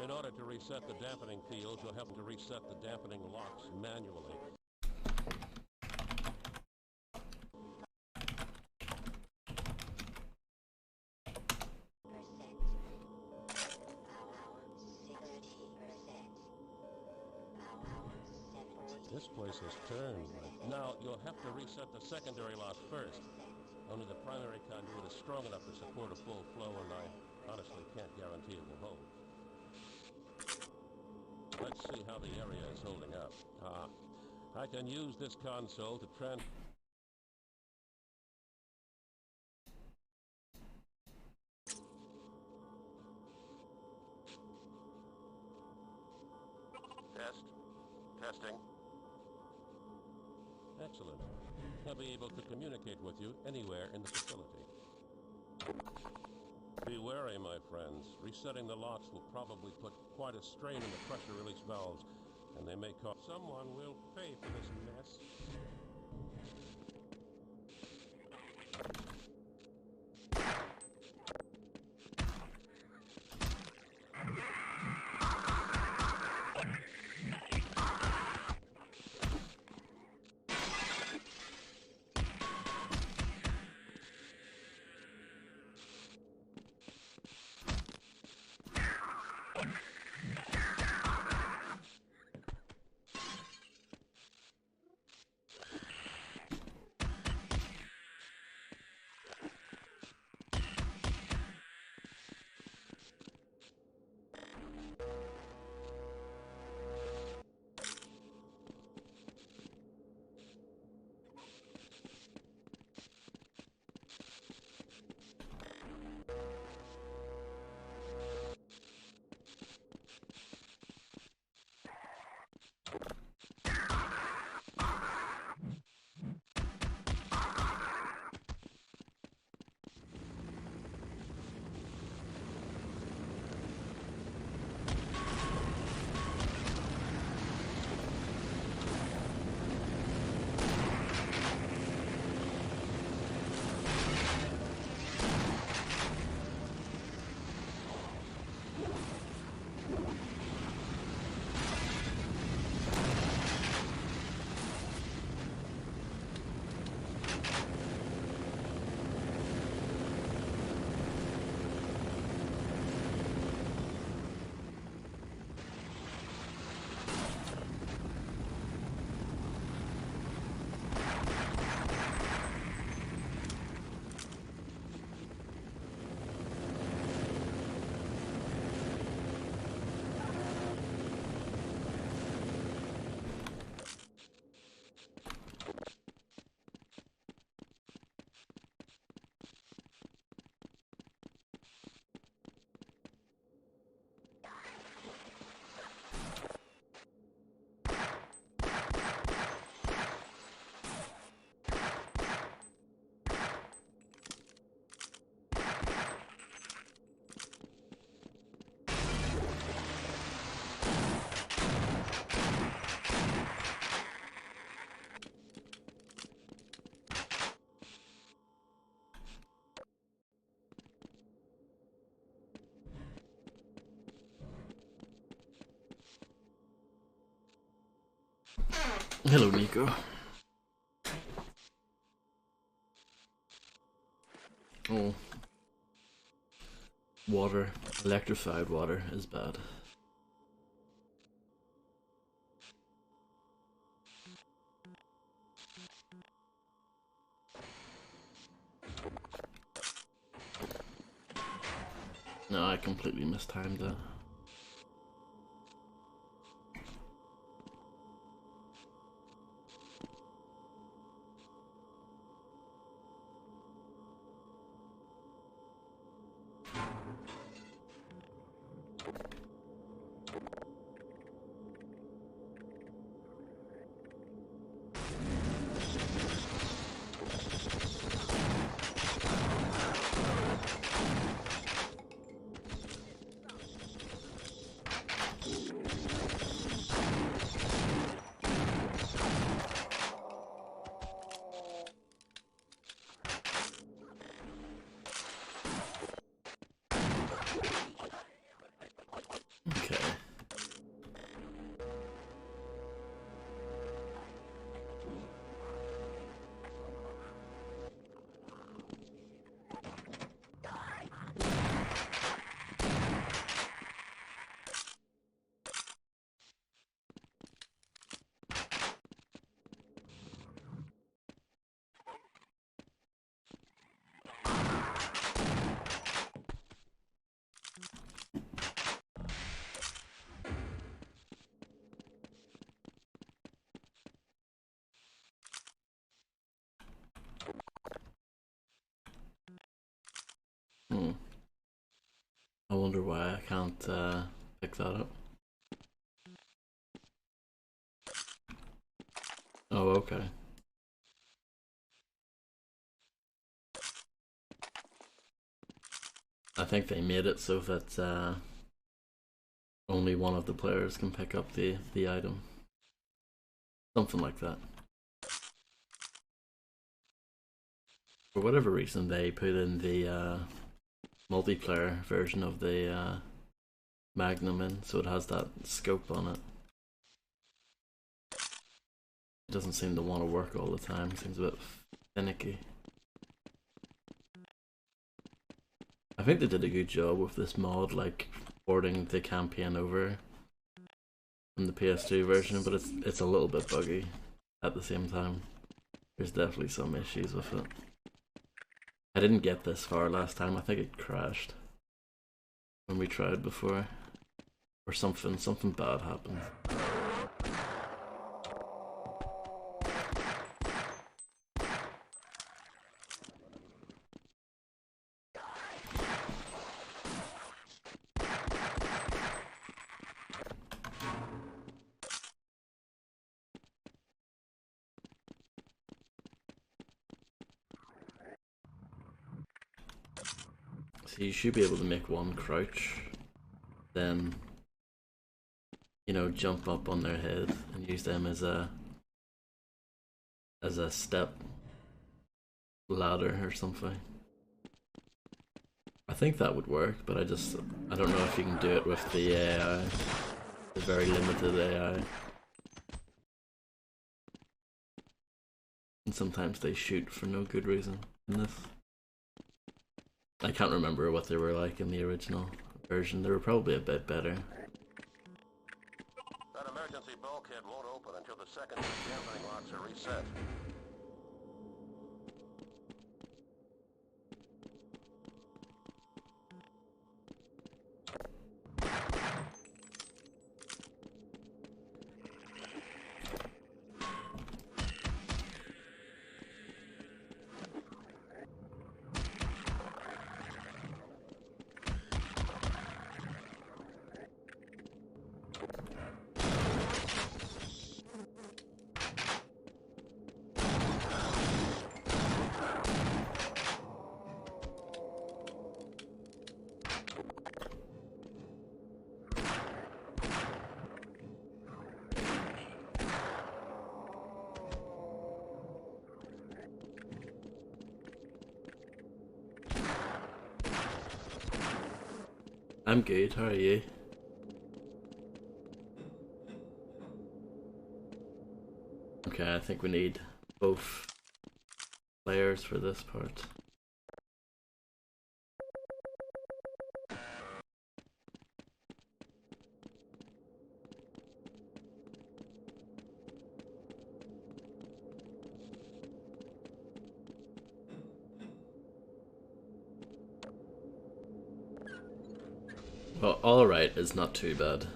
In order to reset the dampening field, you'll have to reset the dampening locks manually. This place has turned. Now, you'll have to reset the secondary lock first. Only the primary conduit is strong enough to support a full flow, and I honestly can't guarantee it will hold. Let's see how the area is holding up. I can use this console to Testing. Excellent. I'll be able to communicate with you anywhere in the facility. Be wary, my friends. Resetting the locks will probably put quite a strain in the pressure release valves, and they may cause... Someone will pay for this mess. Hello, Nico. Oh. Water. Electrified water is bad. No, I completely mistimed that. why I can't pick that up. Oh, okay. I think they made it so that only one of the players can pick up the item. Something like that. For whatever reason, they put in the multiplayer version of the Magnum in, so it has that scope on it. It doesn't seem to want to work all the time, it seems a bit finicky. I think they did a good job with this mod, like porting the campaign over from the PS2 version, but it's a little bit buggy at the same time. There's definitely some issues with it. I didn't get this far last time, I think it crashed when we tried before. Or something bad happened. So you should be able to make one crouch, then, you know, jump up on their head and use them as a step ladder or something. I think that would work, but I don't know if you can do it with the AI, the very limited AI. And sometimes they shoot for no good reason in this. I can't remember what they were like in the original version. They were probably a bit better. That emergency bulkhead won't open until the second gambling locks are reset. I'm good, how are you? Okay, I think we need both players for this part. Well, alright is not too bad.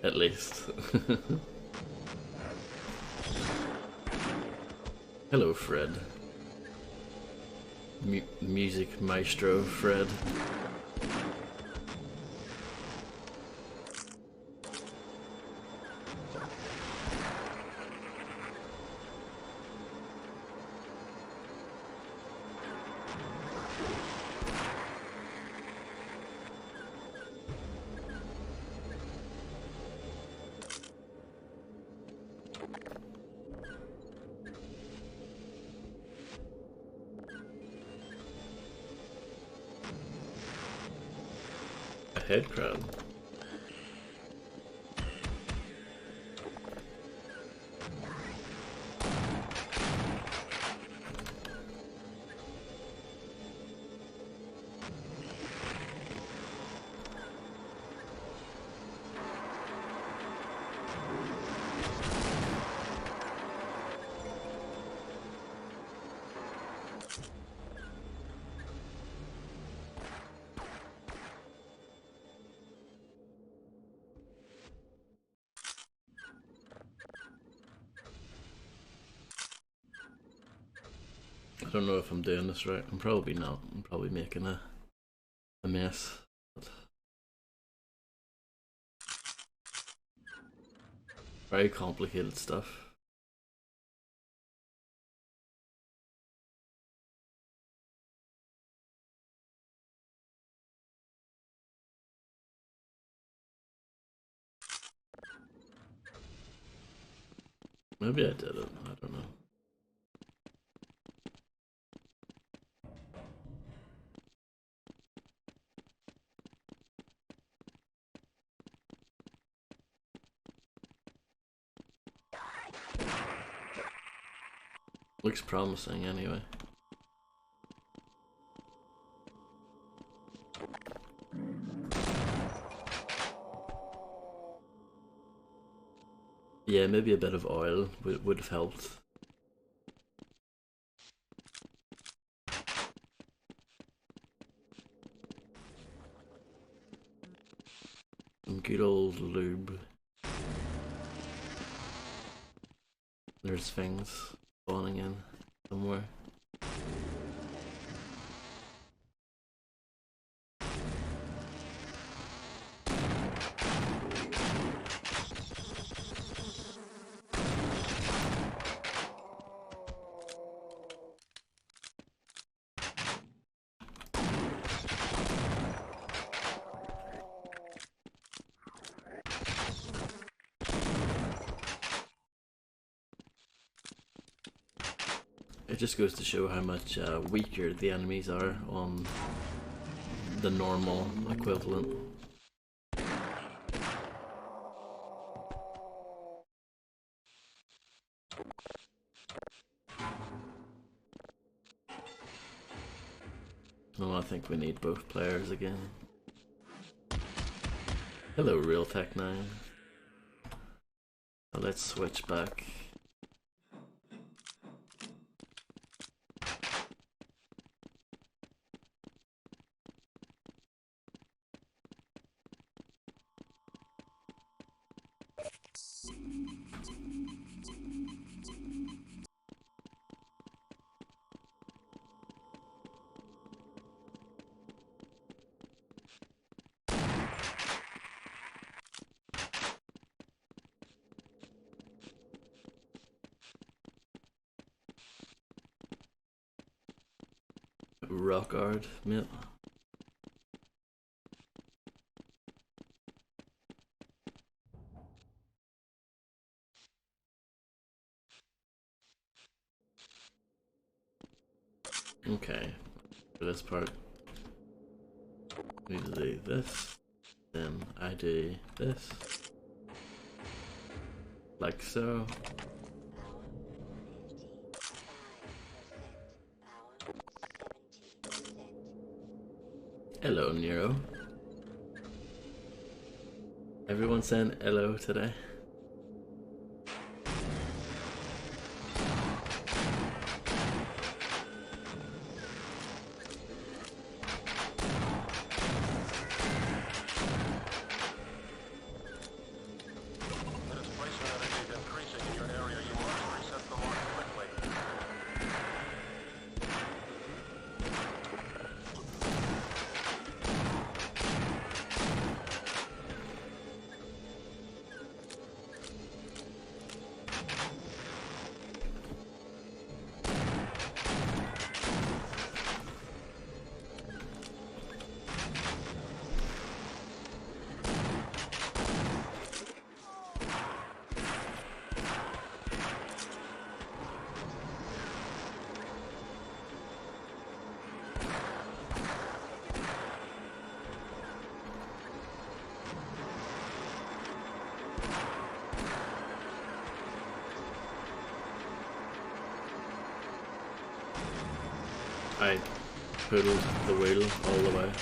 At least. Hello, Fred. Music maestro, Fred. A head crab. I don't know if I'm doing this right. I'm probably not. I'm probably making a mess. But very complicated stuff. Maybe I did it, I don't know. Looks promising anyway. Yeah, maybe a bit of oil would have helped. Some good old lube. There's things spawning in somewhere. It just goes to show how much weaker the enemies are on the normal equivalent. Oh, I think we need both players again. Hello, Real Tech 9. So let's switch back. Rock hard, mate. Okay, for this part, we do this, then I do this, like so. Hello, Nero. Everyone saying hello today. I pulled the wheel all the way.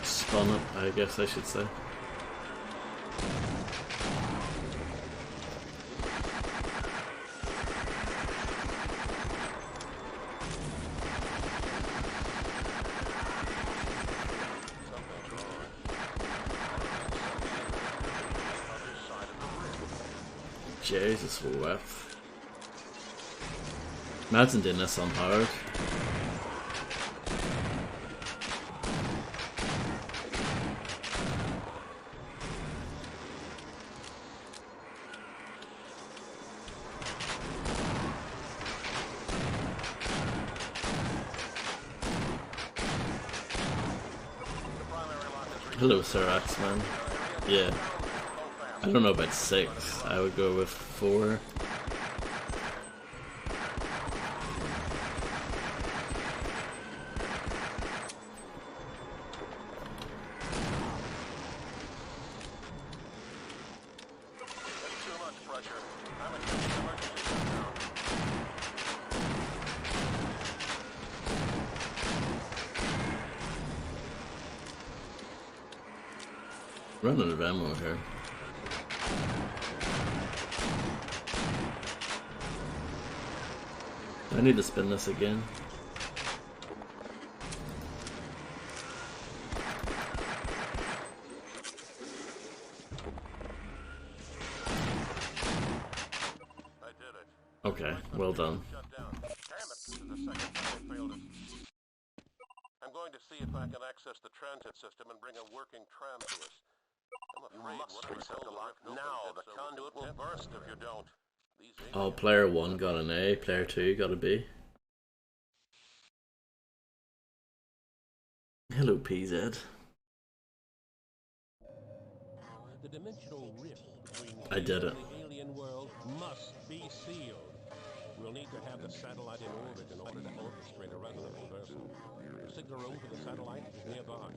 Spun it, I guess I should say. Jesus, what? Imagine doing this on hard. Hello, Sir Axeman. Yeah. I don't know about 6. I would go with 4. Running out of ammo here. I need to spin this again. Okay, well done. I'm going to see if I can access the transit system and bring a working tram to us. I'm afraid accept the lock now. The conduit will burst if you don't. Oh, player 1 got an A, player 2 got a B. Hello, PZ. The dimensional rift between I did it. and the alien world must be sealed. We'll need to have the satellite in orbit in order to orchestrate a resonance reversal. The signal room for the satellite is nearby.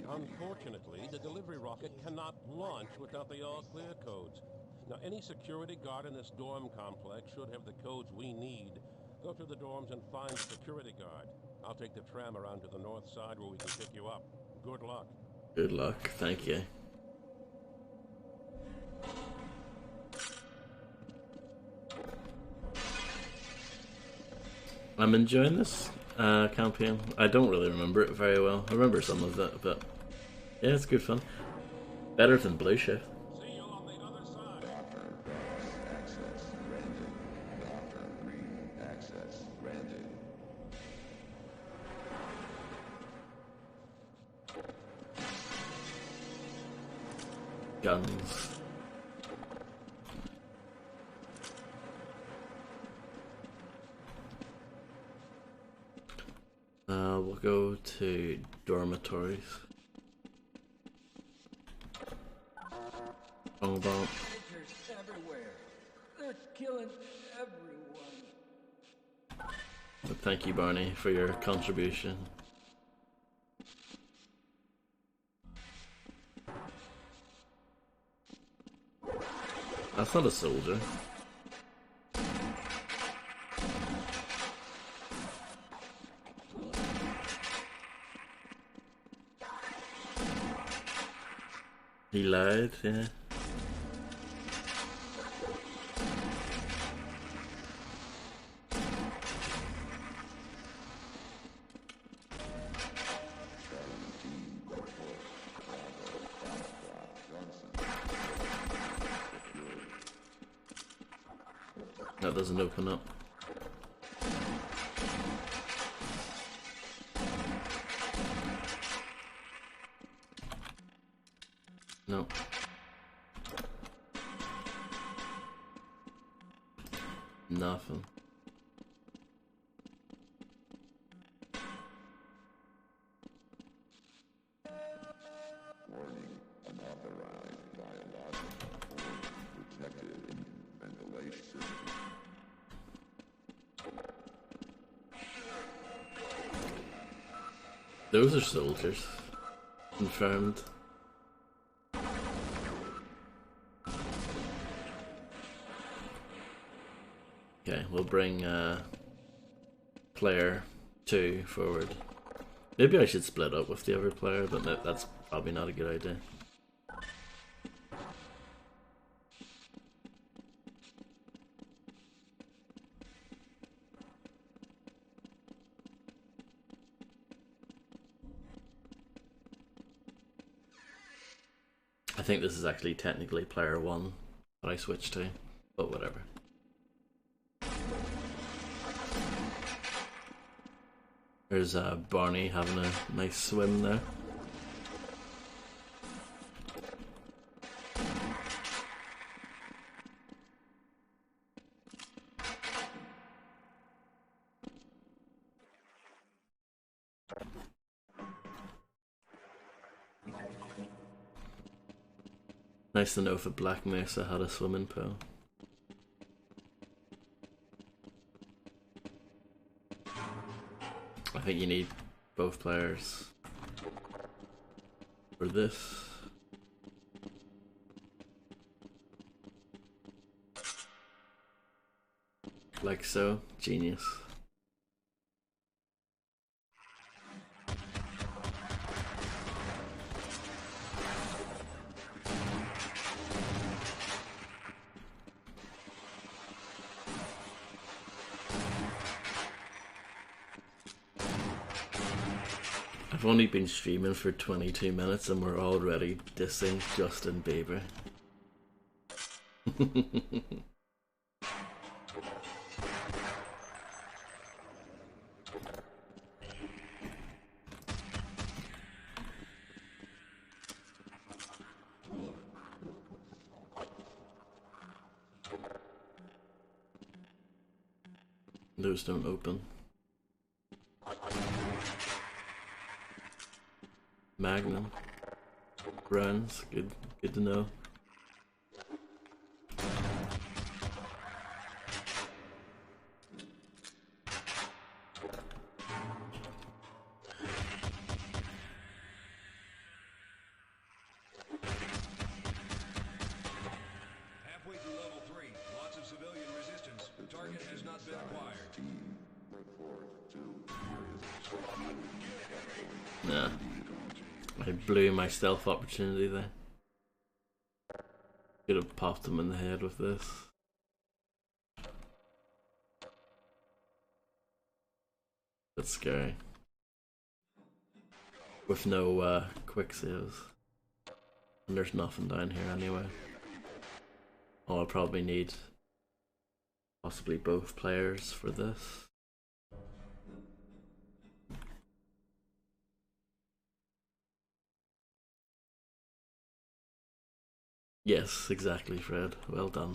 Unfortunately, the delivery rocket cannot launch without the all-clear codes. Now, any security guard in this dorm complex should have the codes we need. Go to the dorms and find the security guard. I'll take the tram around to the north side where we can pick you up. Good luck. Good luck, thank you. I'm enjoying this campaign. I don't really remember it very well. I remember some of it, but yeah, it's good fun. Better than Blue Shift. See you on the other side. Access granted. Doctor Green, access granted. Guns. We'll go to dormitories. Bong bong. Everywhere. They're killing everyone. But thank you, Barney, for your contribution. That's not a soldier. He lied, yeah. That doesn't open up. No. Nothing. Warning, unauthorized biological force detected in ventilation system. Those are soldiers. Confirmed. Okay, we'll bring player 2 forward. Maybe I should split up with the other player, but no, that's probably not a good idea. I think this is actually technically player 1 that I switched to, but whatever. There's Barney having a nice swim there. Nice to know if a Black Mesa had a swimming pool. I think you need both players for this. Like so. Genius. I've only been streaming for 22 minutes and we're already dissing Justin Bieber. Those don't open. Magnum. Brands, good to know. Halfway through level 3, lots of civilian resistance. Target has not been acquired. Nah. I blew my stealth opportunity there. Could have popped him in the head with this. That's scary. With no quick saves. And there's nothing down here anyway. Oh, I'll probably need possibly both players for this. Yes, exactly, Fred. Well done.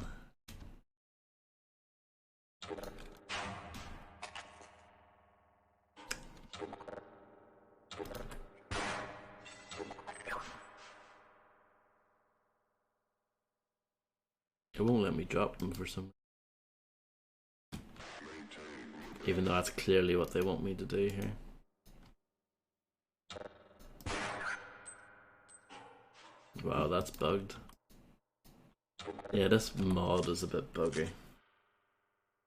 It won't let me drop them for some reason. Even though that's clearly what they want me to do here. Wow, that's bugged. Yeah, this mod is a bit buggy.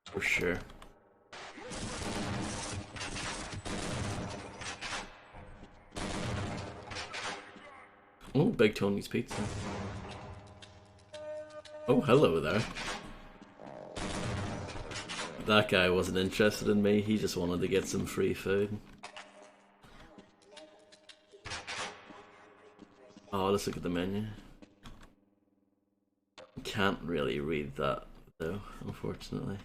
For sure. Oh, Big Tony's Pizza. Oh, hello there. That guy wasn't interested in me, he just wanted to get some free food. Oh, let's look at the menu. Can't really read that though, unfortunately.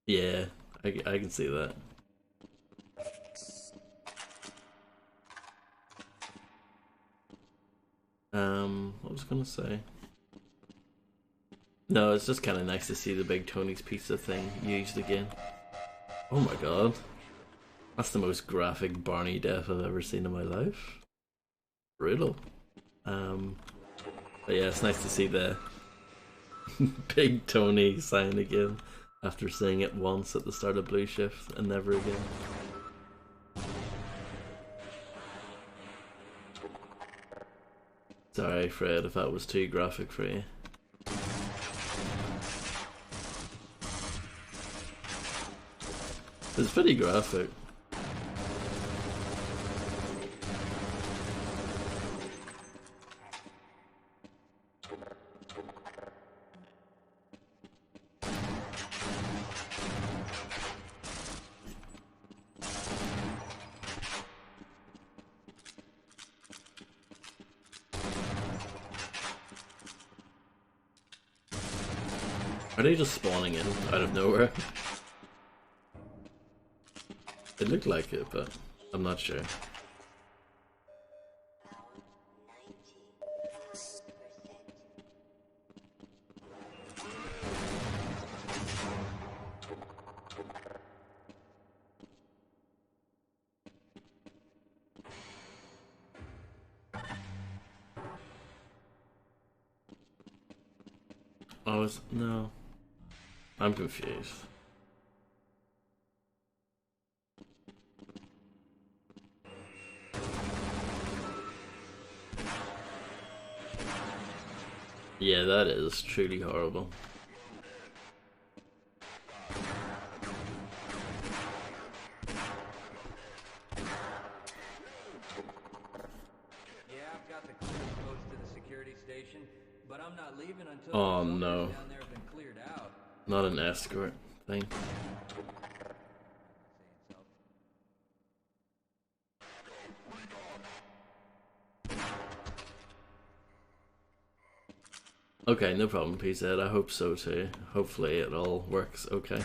Yeah, I can see that. What was I gonna say? No, it's just kind of nice to see the Big Tony's Pizza thing used again. Oh my god. That's the most graphic Barney death I've ever seen in my life. Brutal. But yeah, it's nice to see the Big Tony sign again after saying it once at the start of Blue Shift and never again. Sorry, Fred, if that was too graphic for you. It's pretty graphic. Are they just spawning in out of nowhere? It looked like it, but I'm not sure. Oh, no. I'm confused. Yeah, that is truly horrible. Yeah, I've got the clearance codes to the security station, but I'm not leaving until Oh the soldiers no, down there have been cleared out. not an escort thing. Okay, no problem, PZ. I hope so too. Hopefully it all works okay.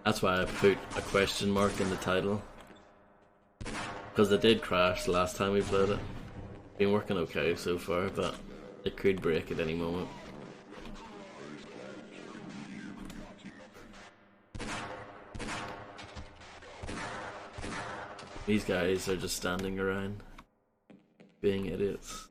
That's why I put a question mark in the title. Because it did crash the last time we played it. Been working okay so far, but it could break at any moment. These guys are just standing around, being idiots.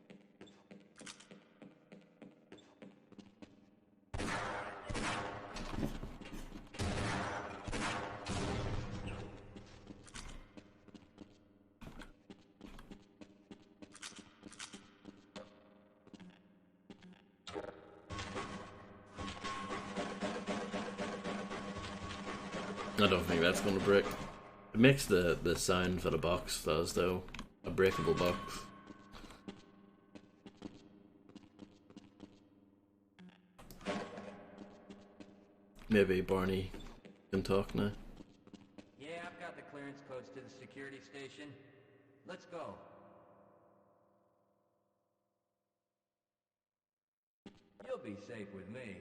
I don't think that's gonna break. It makes the sound that a box does though. A breakable box. Maybe Barney can talk now. Yeah, I've got the clearance codes to the security station. Let's go. You'll be safe with me.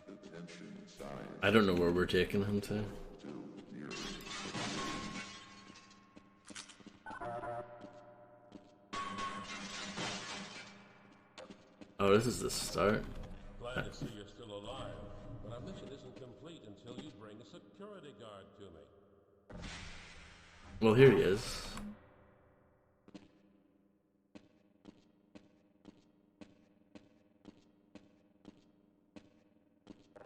Attention science. I don't know where we're taking him to. Oh, this is the start. Glad to see you're still alive, but our mission isn't complete until you bring a security guard to me. Well, here he is.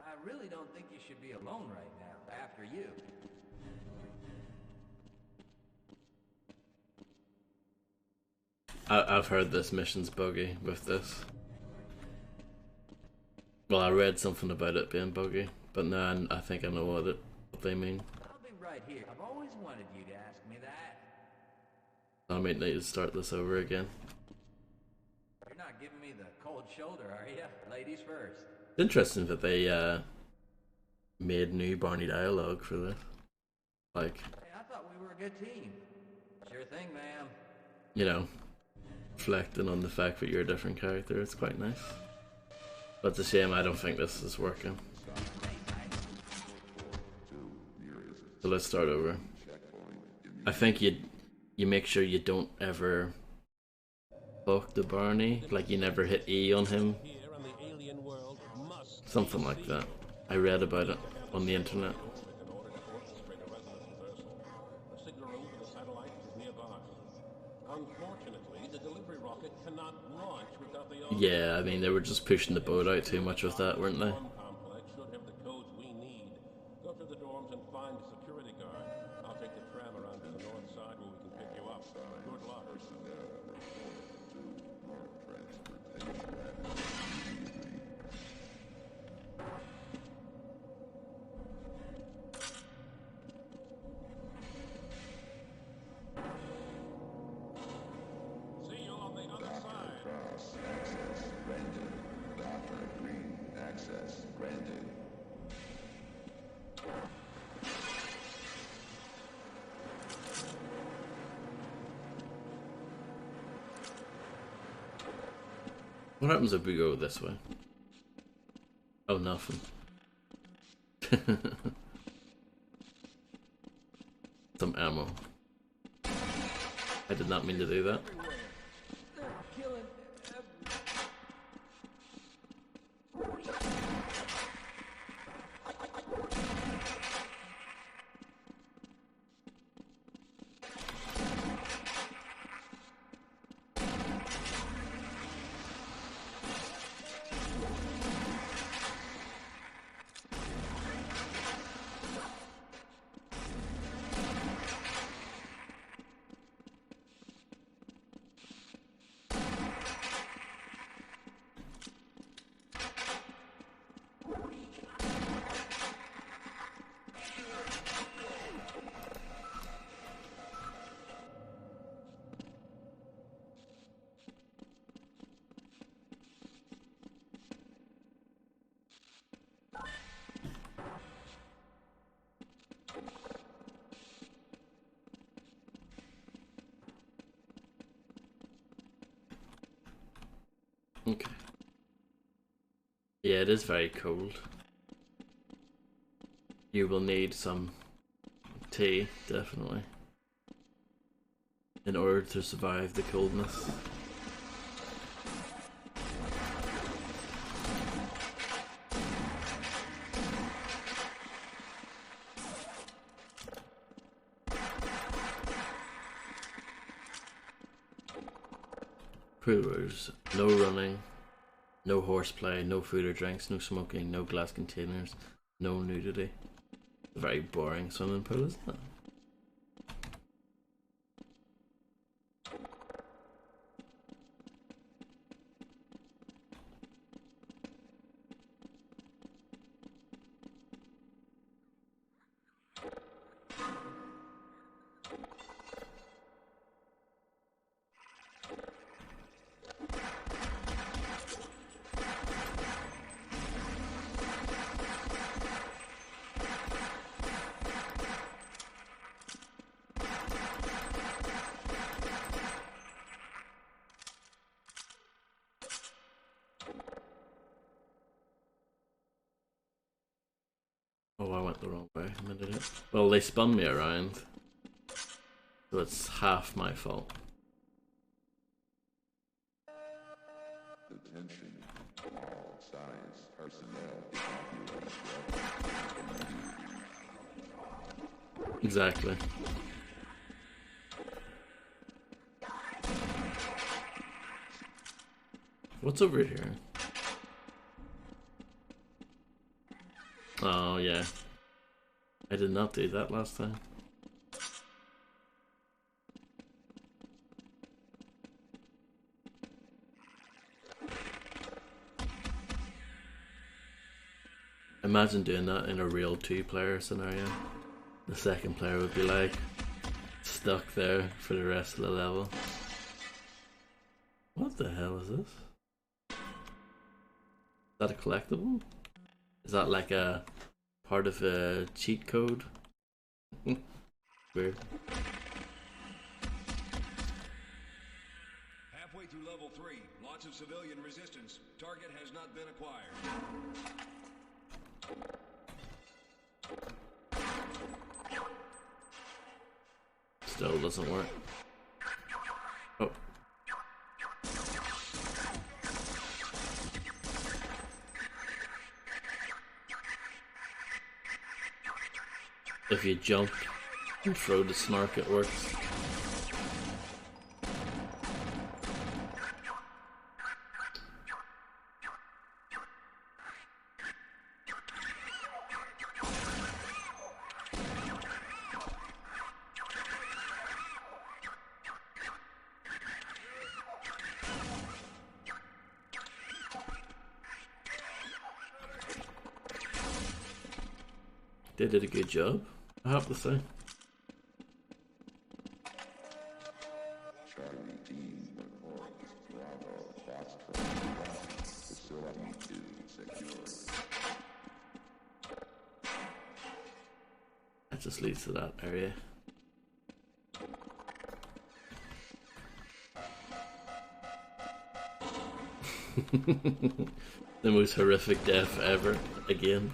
I really don't think you should be alone right now, after you. I've heard this mission's buggy with this. Well, I read something about it being buggy, but now I think I know what they mean. I'll be right here. I've always wanted you to ask me that. I might need to start this over again. You're not giving me the cold shoulder, are you? Ladies first. It's interesting that they made new Barney dialogue for this. Like, Hey, I thought we were a good team. Sure thing, ma'am. you know, reflecting on the fact that you're a different character. It's quite nice. But it's a shame I don't think this is working. So let's start over. I think you make sure you don't ever talk to Barney, like you never hit E on him. Here in the alien world must Something like that. I read about it on the internet. in order to orchestrate a resonance reversal. The signal room for the satellite is nearby. Unfortunately, the delivery rocket cannot launch without the Yeah, I mean, they were just pushing the boat out too much with that, weren't they? complex should have the codes we need. Go to the dorms and find the security guard. I'll take the tram around to the north side where we can pick you up. Good luck. See you on the other side. Cross access granted. Dr. Green access granted. What happens if we go this way? Oh, nothing. Some ammo. I did not mean to do that. They're killing everyone. Okay. Yeah, it is very cold. You will need some tea, definitely, in order to survive the coldness. Brewers, no running, no horseplay, no food or drinks, no smoking, no glass containers, no nudity. A very boring swimming pool, isn't it? Oh, I went the wrong way. Well, they spun me around, so it's half my fault. Attention, all science personnel evacuate. Exactly. What's over here? Oh, yeah. I did not do that last time. Imagine doing that in a real two-player scenario. The second player would be like stuck there for the rest of the level. What the hell is this? Is that a collectible? Is that like a part of a cheat code? Weird. Halfway through level 3, lots of civilian resistance. Target has not been acquired. Still doesn't work. Oh. If you jump and throw the snark, it works. They did a good job, I have to say. Charlie team reports Bravo Foxtrot facility 2 secure. That just leads to that area. The most horrific death ever, again.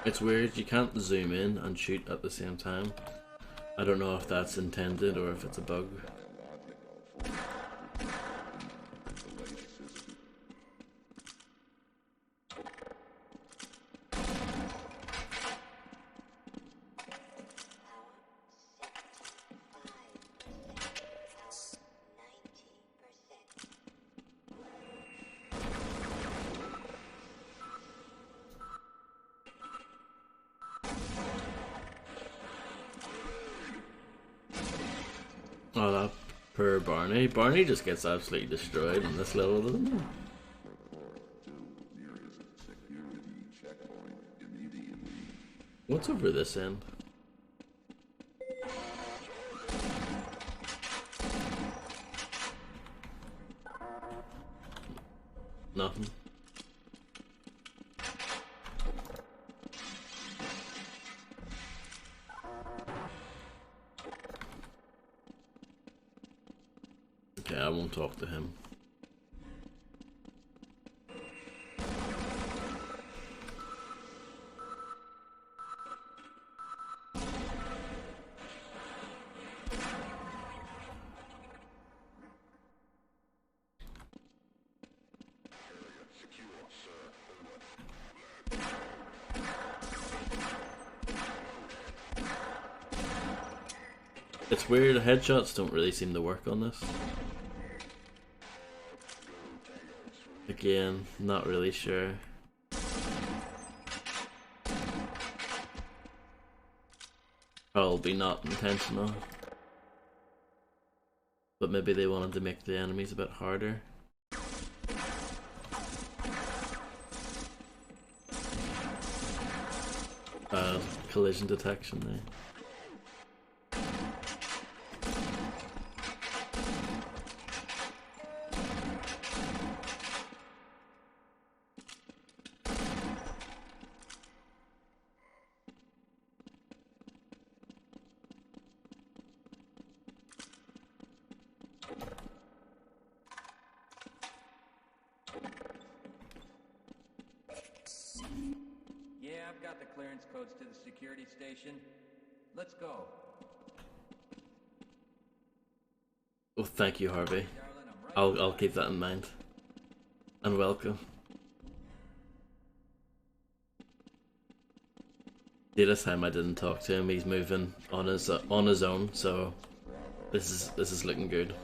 It's weird, you can't zoom in and shoot at the same time. I don't know if that's intended or if it's a bug. Oh, that poor Barney. Barney just gets absolutely destroyed in this level, doesn't he? checkpoint immediately. What's over this end? Nothing. Okay, I won't talk to him. It's weird, headshots don't really seem to work on this. Again, not really sure. Probably not intentional. But maybe they wanted to make the enemies a bit harder. Collision detection there. Yeah, I've got the clearance codes to the security station. Let's go. Oh, thank you, Harvey. Darling, I'm right I'll keep that in mind. And welcome. See, this time I didn't talk to him. He's moving on his own, so this is looking good.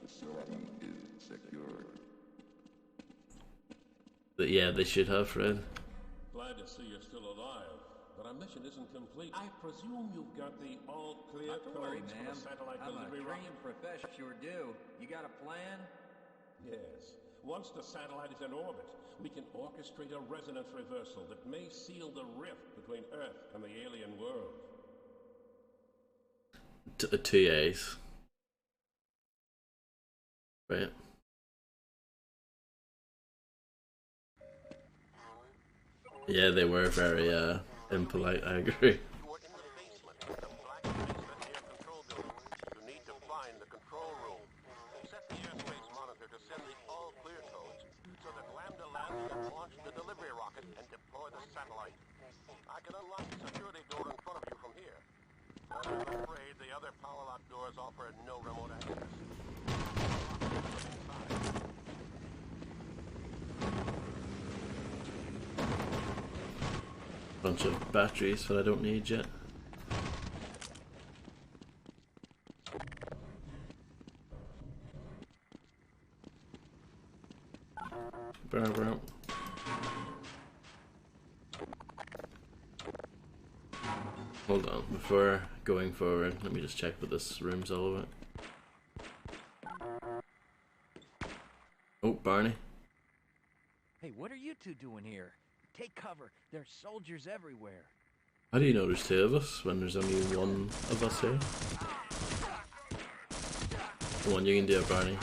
Facility is secured. But yeah, they should have Fred. Glad to see you're still alive, but our mission isn't complete. I presume you've got the all-clear Not to worry, codes for ma'am. the satellite I'm a delivery rocket? trained professional. Sure do. You got a plan? Yes. Once the satellite is in orbit, we can orchestrate a resonance reversal that may seal the rift between Earth and the alien world. Two A's. Right. Yeah, they were very impolite, I agree. You are in the basement, the black basement air control building. You need to find the control room. Set the airspace monitor to send the all-clear codes so that Lambda Labs can launch the delivery rocket and deploy the satellite. I can unlock the security door in front of you from here. But I'm afraid the other power lock doors offer no remote access. Inside. Bunch of batteries that I don't need yet. Burn, burn. Hold on, before going forward, let me just check what this room's all about. Oh, Barney. Hey, what are you two doing here? Take cover. There's soldiers everywhere. How do you know there's two of us when there's only one of us here? Come on, you can do it, Barney.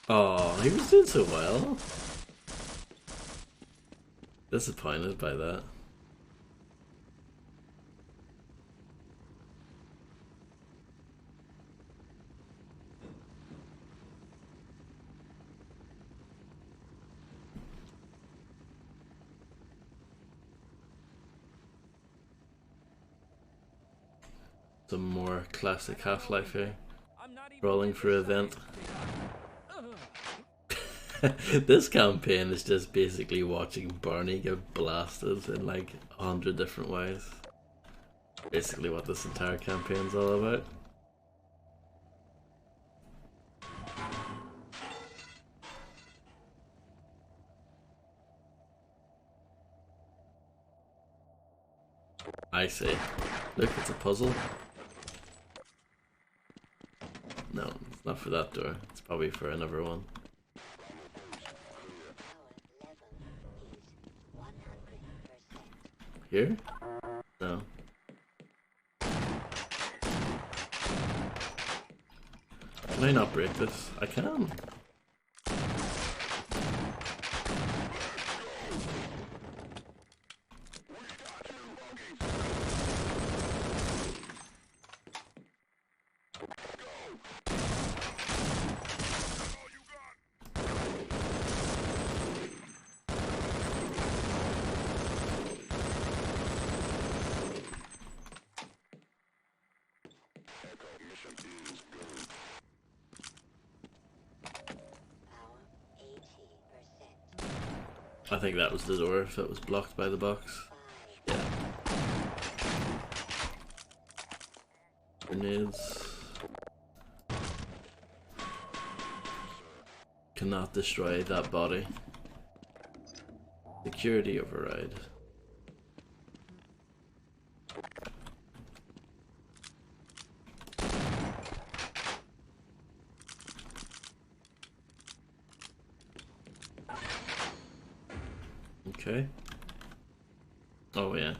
Oh, he was doing so well. Disappointed by that. Some more classic Half-Life here. Rolling through event. This campaign is just basically watching Barney get blasted in like 100 different ways. Basically what this entire campaign's all about. I see. Look, it's a puzzle. No, it's not for that door. It's probably for another one. Here? No. Can I not break this? I can. I think that was the door if it was blocked by the box. Yeah. Grenades. Cannot destroy that body. Security override. Okay. Oh yeah.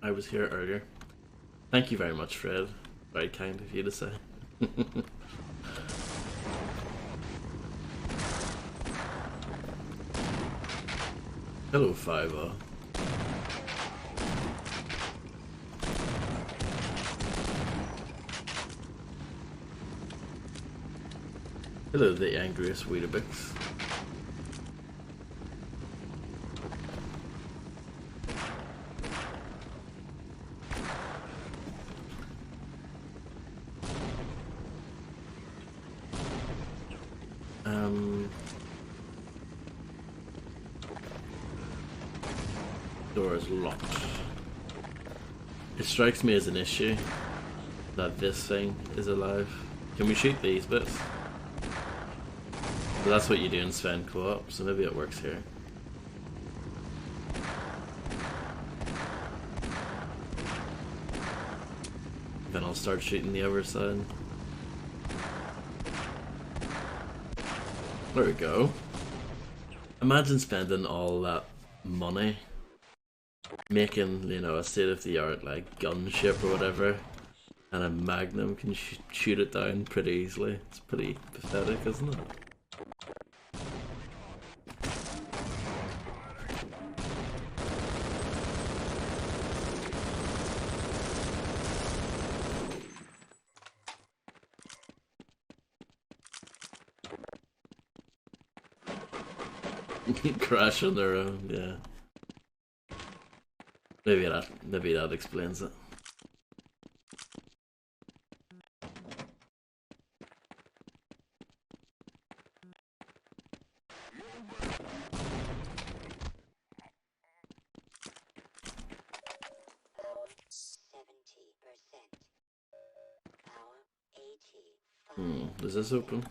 I was here earlier. Thank you very much, Fred. Very kind of you to say. Hello, Fiver. Hello, the angriest Weetabix. Door is locked. It strikes me as an issue that this thing is alive. Can we shoot these bits? But that's what you do in Sven co-op, so maybe it works here. Then I'll start shooting the other side. There we go. Imagine spending all that money making, you know, a state-of-the-art like gunship or whatever, and a Magnum can shoot it down pretty easily. It's pretty pathetic, isn't it? Crash on their own, yeah. Maybe that explains it. Is this open?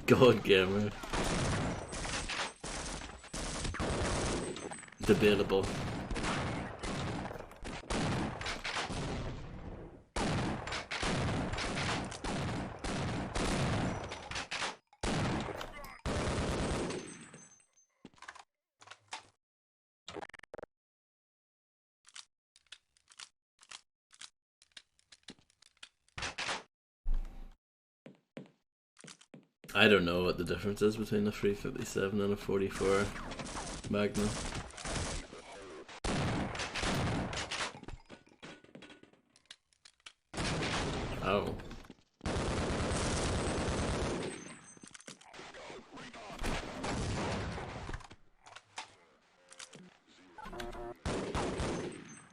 God gamer. Debatable. I don't know what the difference is between a 357 and a 44 Magnum. Oh.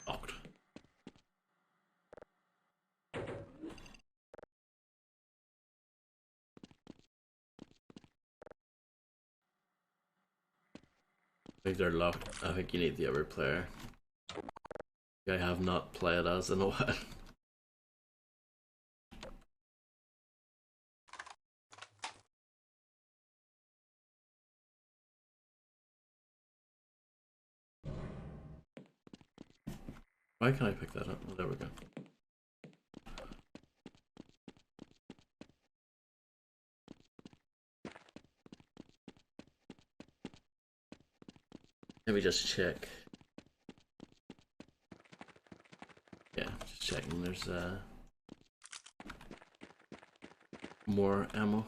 Locked. I think they're locked. I think you need the other player. I have not played as in a while. Why can't I pick that up? Oh, there we go. Let me just check. Yeah, just checking. There's more ammo.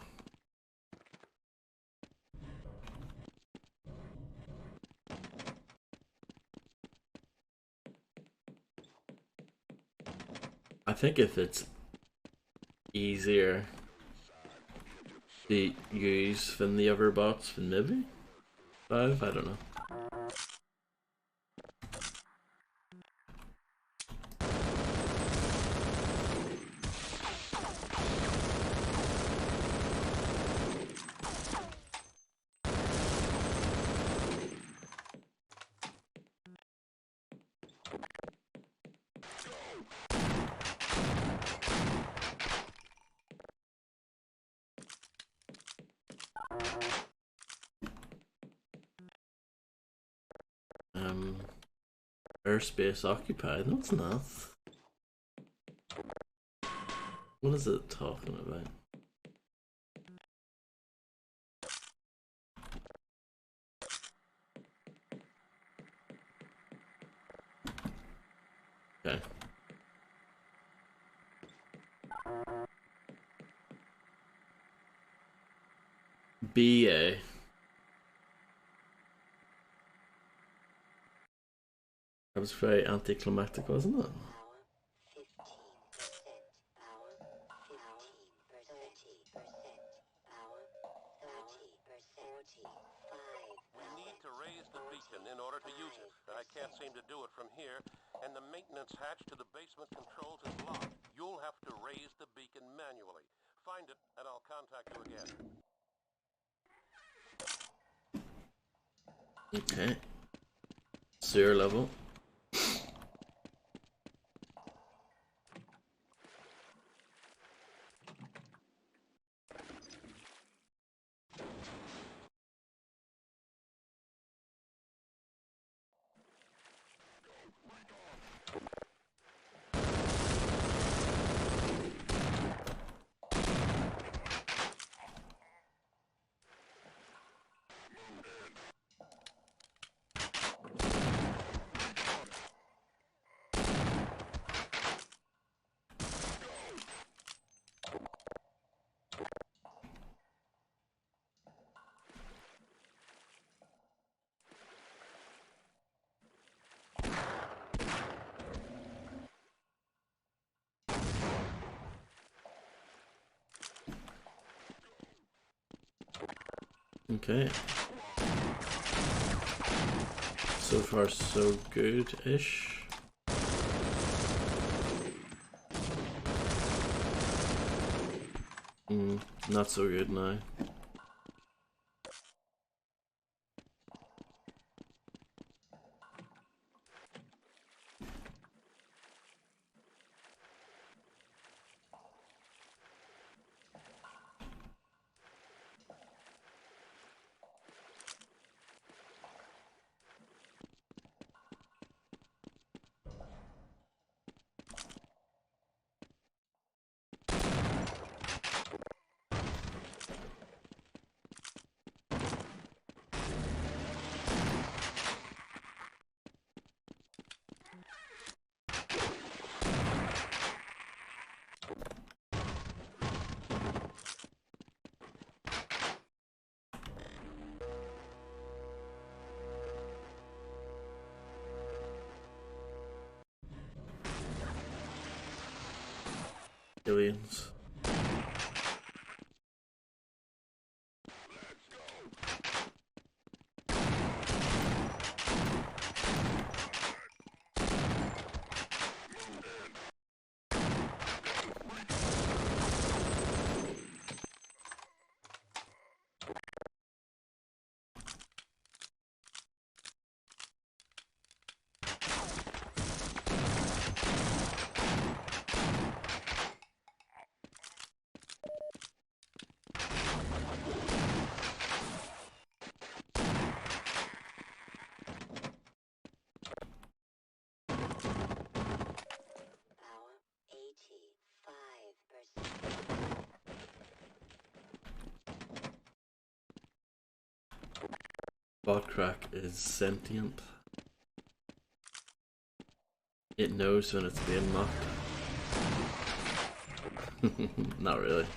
I think if it's easier to use than the other bots, then maybe 5, I don't know. Airspace occupied? No, it's not. What is it talking about? Okay. BA. That was very anticlimactic, wasn't it? We need to raise the beacon in order to use it. I can't seem to do it from here, and the maintenance hatch to the basement controls is locked. You'll have to raise the beacon manually. Find it, and I'll contact you again. Okay. Sewer level. Okay. So far, so good-ish. Not so good now. Aliens. Bot crack is sentient. It knows when it's being mocked. Not really.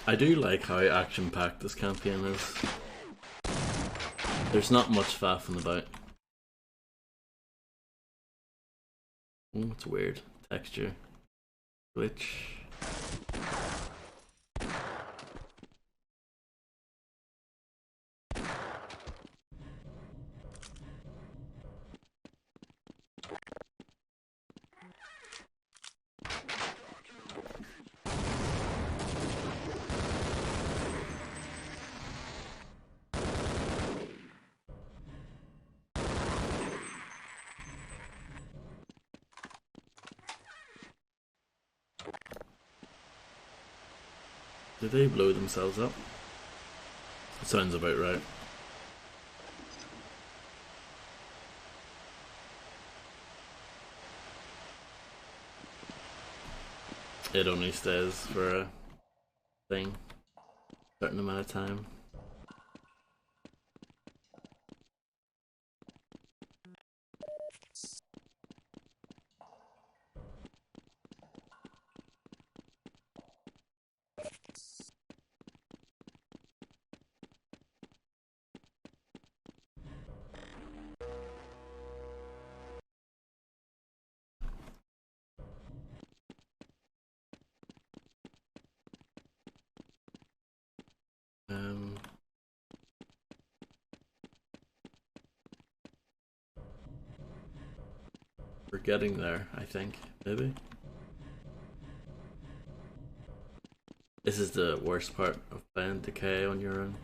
I do like how action-packed this campaign is. There's not much faffing about. Oh, it's weird. Texture. Glitch. Did they blow themselves up? That sounds about right. It only stays for a thing, certain amount of time. We're getting there, I think. Maybe? This is the worst part of playing Decay on your own.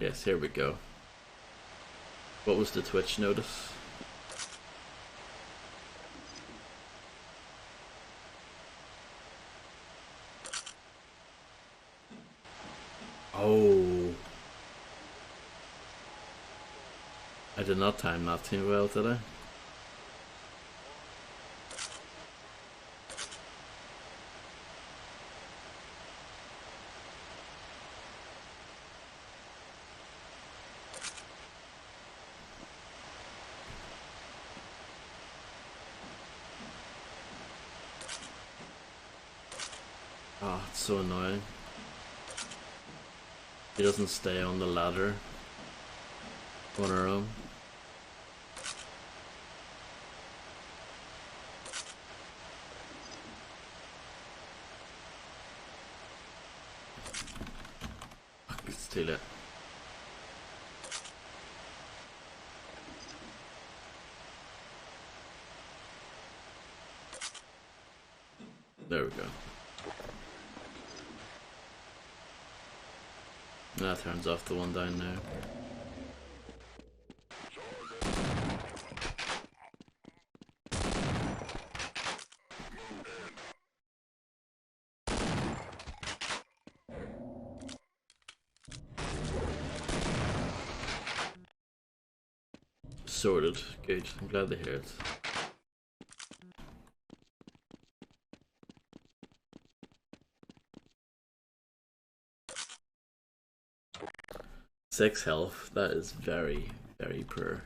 Yes, here we go. What was the Twitch notice? Oh. I did not time that too well, did I? Oh, it's so annoying. He doesn't stay on the ladder on her own. It's too late. There we go. That turns off the one down there. Sorted. Good. I'm glad to hear it. Six health. That is very, very poor.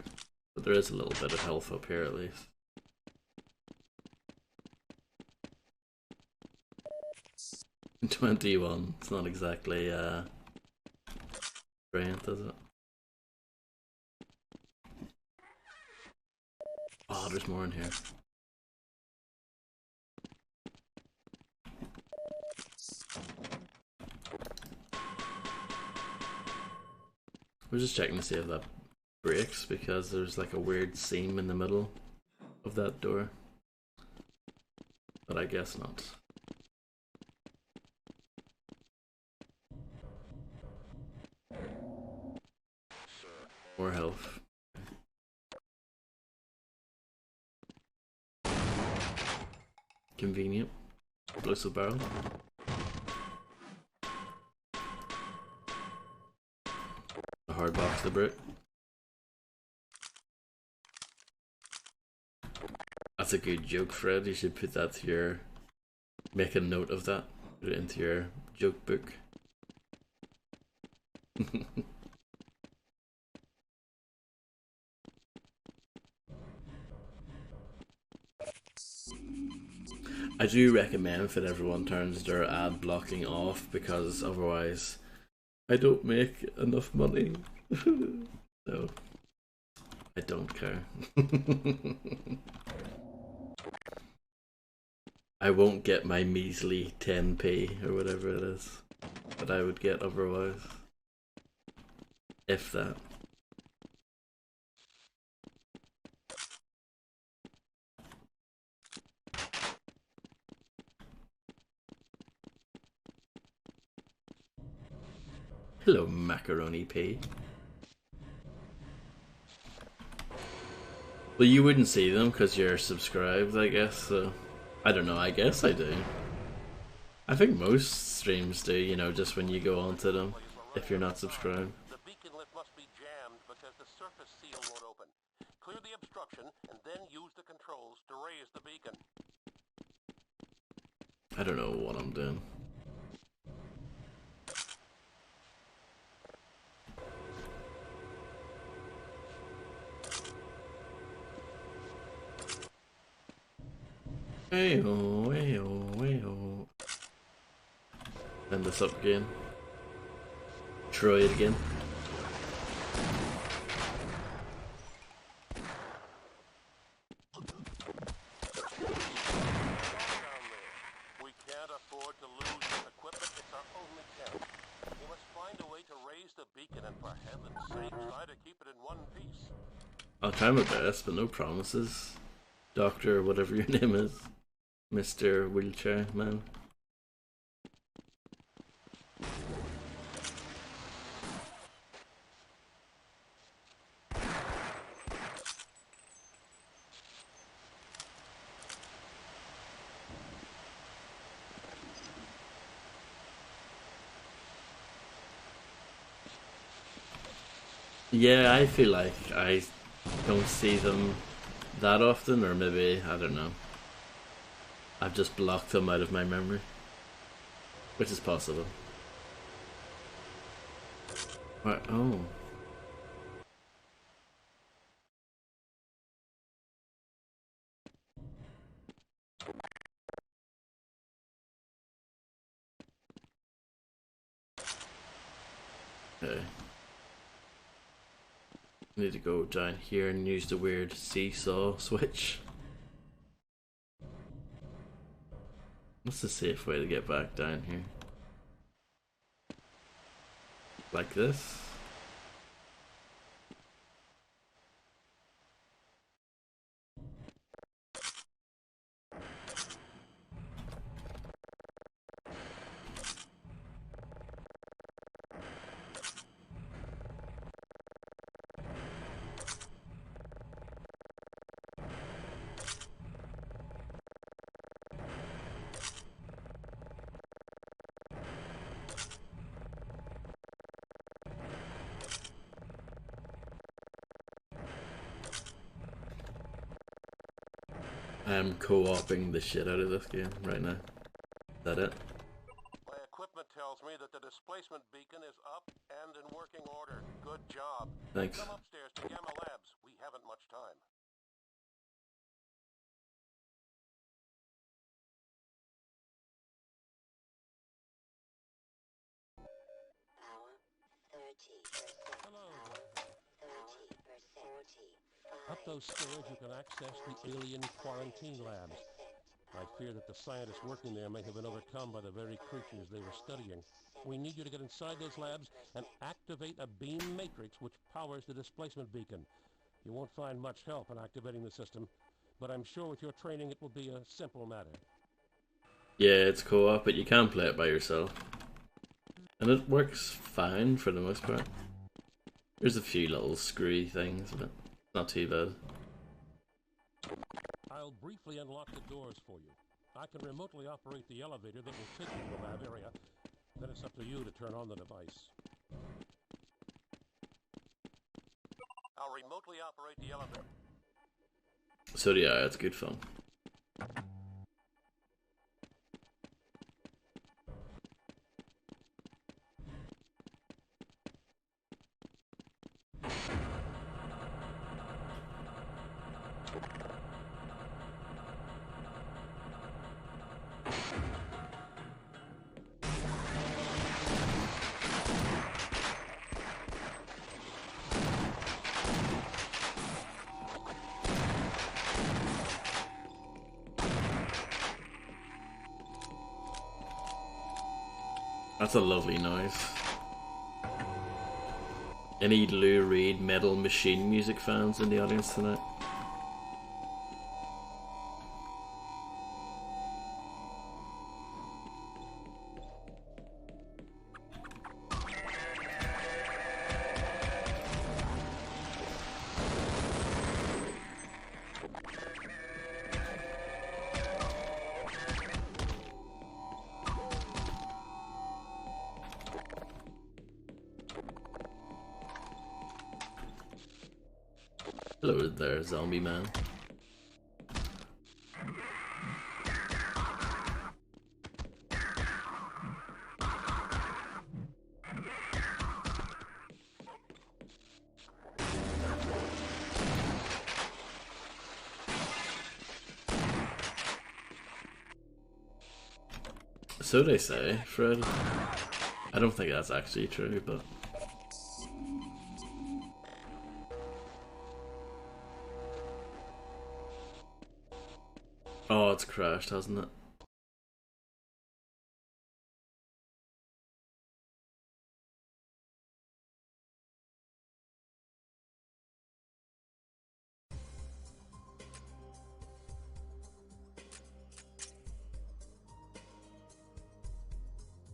But there is a little bit of health up here at least. $21. It's not exactly brilliant, is it? Oh, there's more in here. We're just checking to see if that breaks because there's like a weird seam in the middle of that door. But I guess not. More health. Convenient. Explosive barrel. A hard box to brick. That's a good joke, Fred. You should put that to your... Make a note of that. Put it into your joke book. I do recommend that everyone turns their ad blocking off because otherwise I don't make enough money. So I don't care. I won't get my measly 10p or whatever it is that I would get otherwise. If that. Hello, Macaroni P. Well, you wouldn't see them because you're subscribed, I guess, so... I don't know, I guess I do. I think most streams do, you know, just when you go onto them, if you're not subscribed. The beacon lift must be jammed because the surface seal won't open. Clear the obstruction and then use the controls to raise the beacon. I don't know what I'm doing. Hey-oh, hey-oh, hey-oh. End this up again. Try it again. We can't afford to lose this equipment. It's our only chance. We must find a way to raise the beacon and for heaven's sake try to keep it in one piece. I'll try my best, but no promises. Doctor, whatever your name is. Mr. Wheelchair Man. Yeah, I feel like I don't see them that often, or maybe, I don't know. I've just blocked them out of my memory. Which is possible. What? Oh. Okay. Need to go down here and use the weird seesaw switch. What's the safe way to get back down here? Like this? I'm co-oping the shit out of this game right now. Is that it? My equipment tells me that the displacement beacon is up and in working order. Good job. Thanks. Come upstairs to Gamma Labs. We haven't much time. Hello. Up those stairs you can access the alien quarantine labs. I fear that the scientists working there may have been overcome by the very creatures they were studying. We need you to get inside those labs and activate a beam matrix which powers the displacement beacon. You won't find much help in activating the system, but I'm sure with your training it will be a simple matter. Yeah, it's co-op, but you can play it by yourself. And it works fine for the most part. There's a few little screwy things, but not too bad. I'll briefly unlock the doors for you. I can remotely operate the elevator that will take you to the lab area. Then it's up to you to turn on the device. I'll remotely operate the elevator. So yeah, it's good fun. That's a lovely noise. Any Lou Reed Metal Machine music fans in the audience tonight? Hello there, zombie man. So they say, Fred. I don't think that's actually true, but... Oh, it's crashed, hasn't it?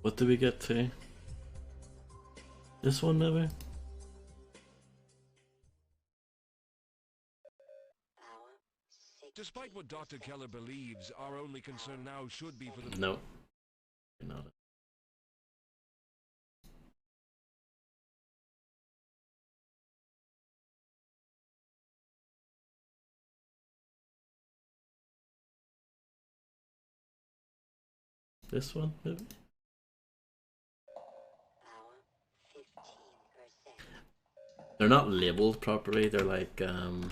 What did we get to? This one, maybe? Despite what Dr. Keller believes, our only concern now should be for the... No. Not it. This one, maybe? They're not labeled properly, they're like, in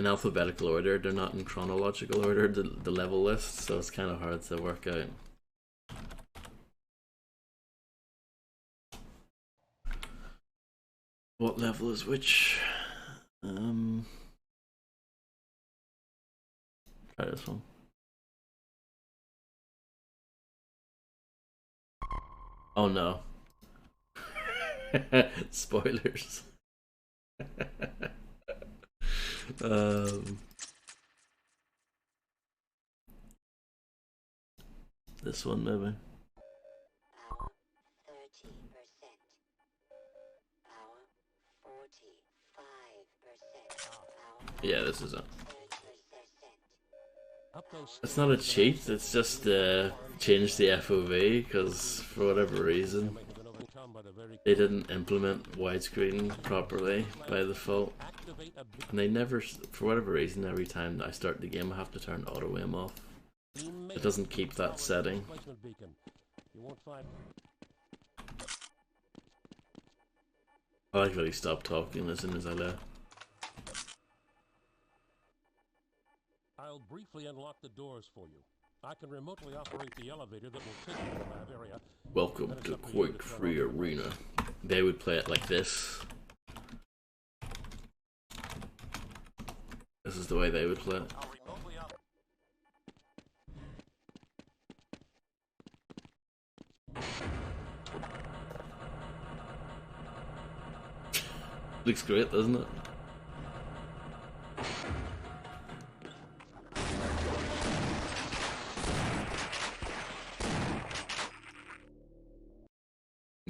alphabetical order, they're not in chronological order, the level list, so it's kind of hard to work out. What level is which? Try this one. Oh no. Spoilers. This one maybe. Yeah, this is it. It's not a cheat, it's just change the FOV because for whatever reason they didn't implement widescreen properly by default, and they never, for whatever reason, every time I start the game I have to turn auto aim off. It doesn't keep that setting. I like that he stopped talking as soon as I left. I'll briefly unlock the doors for you. I can remotely operate the elevator that will take you to the lab area. Welcome to Quake 3 Arena. They would play it like this. This is the way they would play it. Looks great, doesn't it?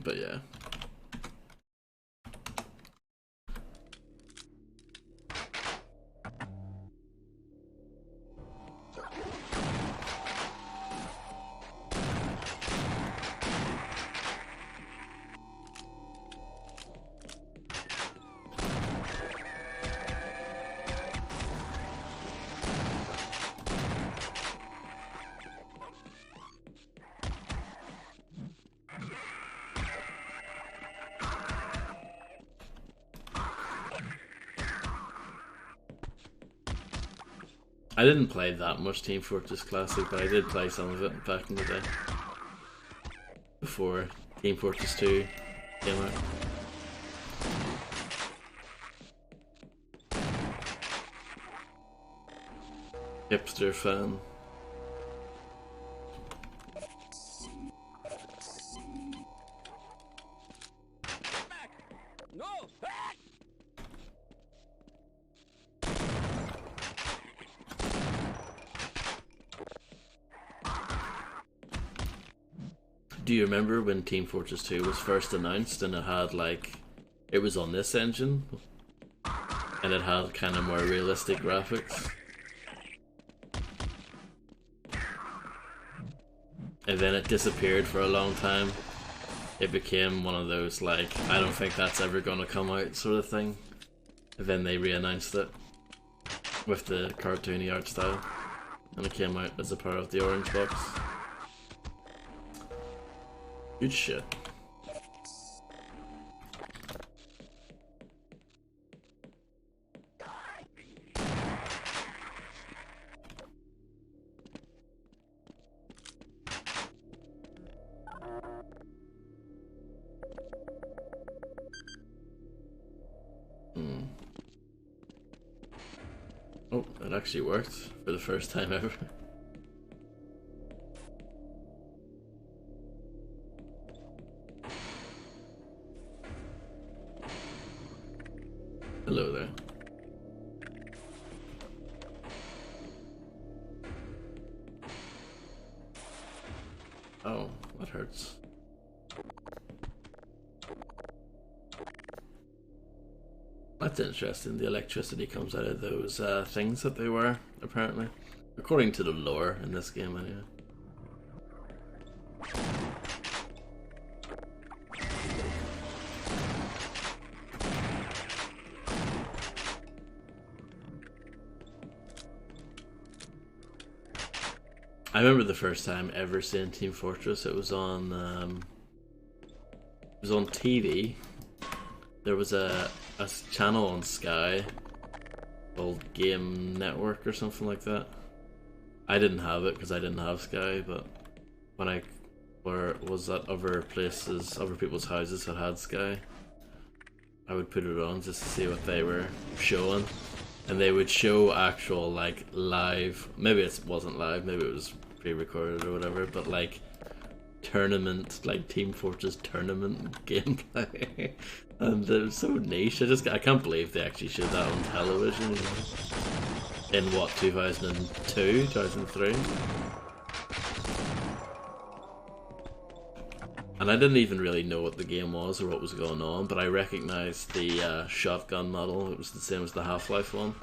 But yeah. I didn't play that much Team Fortress Classic, but I did play some of it back in the day. Before Team Fortress 2 came out. Hipster fan. No! Back! Do you remember when Team Fortress 2 was first announced and it had like, it was on this engine and it had kind of more realistic graphics? And then it disappeared for a long time. It became one of those like, I don't think that's ever gonna come out sort of thing. And then they re-announced it with the cartoony art style and it came out as a part of the orange box. Good shit. Oh, that actually worked for the first time ever. Hello there. Oh, that hurts. That's interesting. The electricity comes out of those things that they were, apparently. According to the lore in this game, anyway. I remember the first time ever seeing Team Fortress. It was on TV. There was a channel on Sky called Game Network or something like that. I didn't have it because I didn't have Sky, but when I was at other places, other people's houses that had Sky, I would put it on just to see what they were showing. And they would show actual like live, maybe it wasn't live, maybe it was pre-recorded or whatever, but like tournament, like Team Fortress tournament gameplay. And it was so niche. I can't believe they actually showed that on television, you know? In what, 2002, 2003? And I didn't even really know what the game was or what was going on, but I recognized the shotgun model. It was the same as the Half-Life one.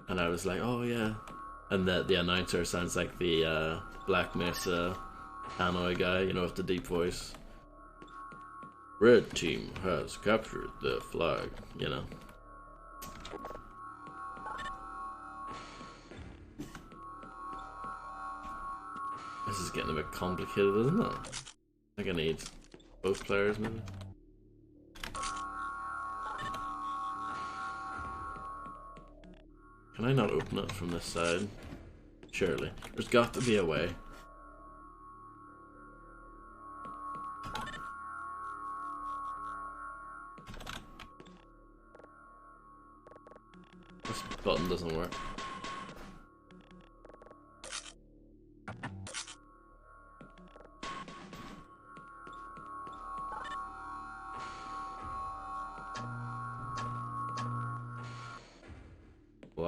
And I was like, oh yeah. And the announcer sounds like the Black Mesa Hanoi guy, you know, with the deep voice. Red team has captured the flag, you know. This is getting a bit complicated, isn't it? I think I need both players, maybe. Can I not open it from this side? Surely. There's got to be a way. This button doesn't work.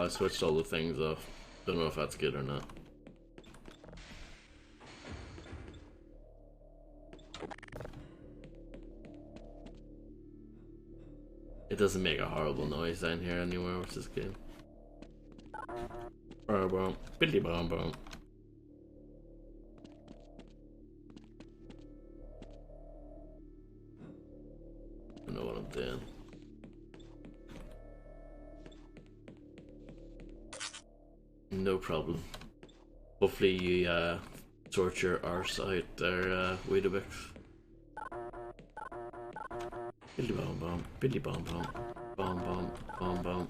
I switched all the things off. Don't know if that's good or not. It doesn't make a horrible noise down here anymore, which is good. Billy bomb bomb. I know what I'm doing. No problem. Hopefully you sort your arse out there, Weetabix. Billy bomb bomb, Billy bomb bomb, bomb bomb, bomb bomb.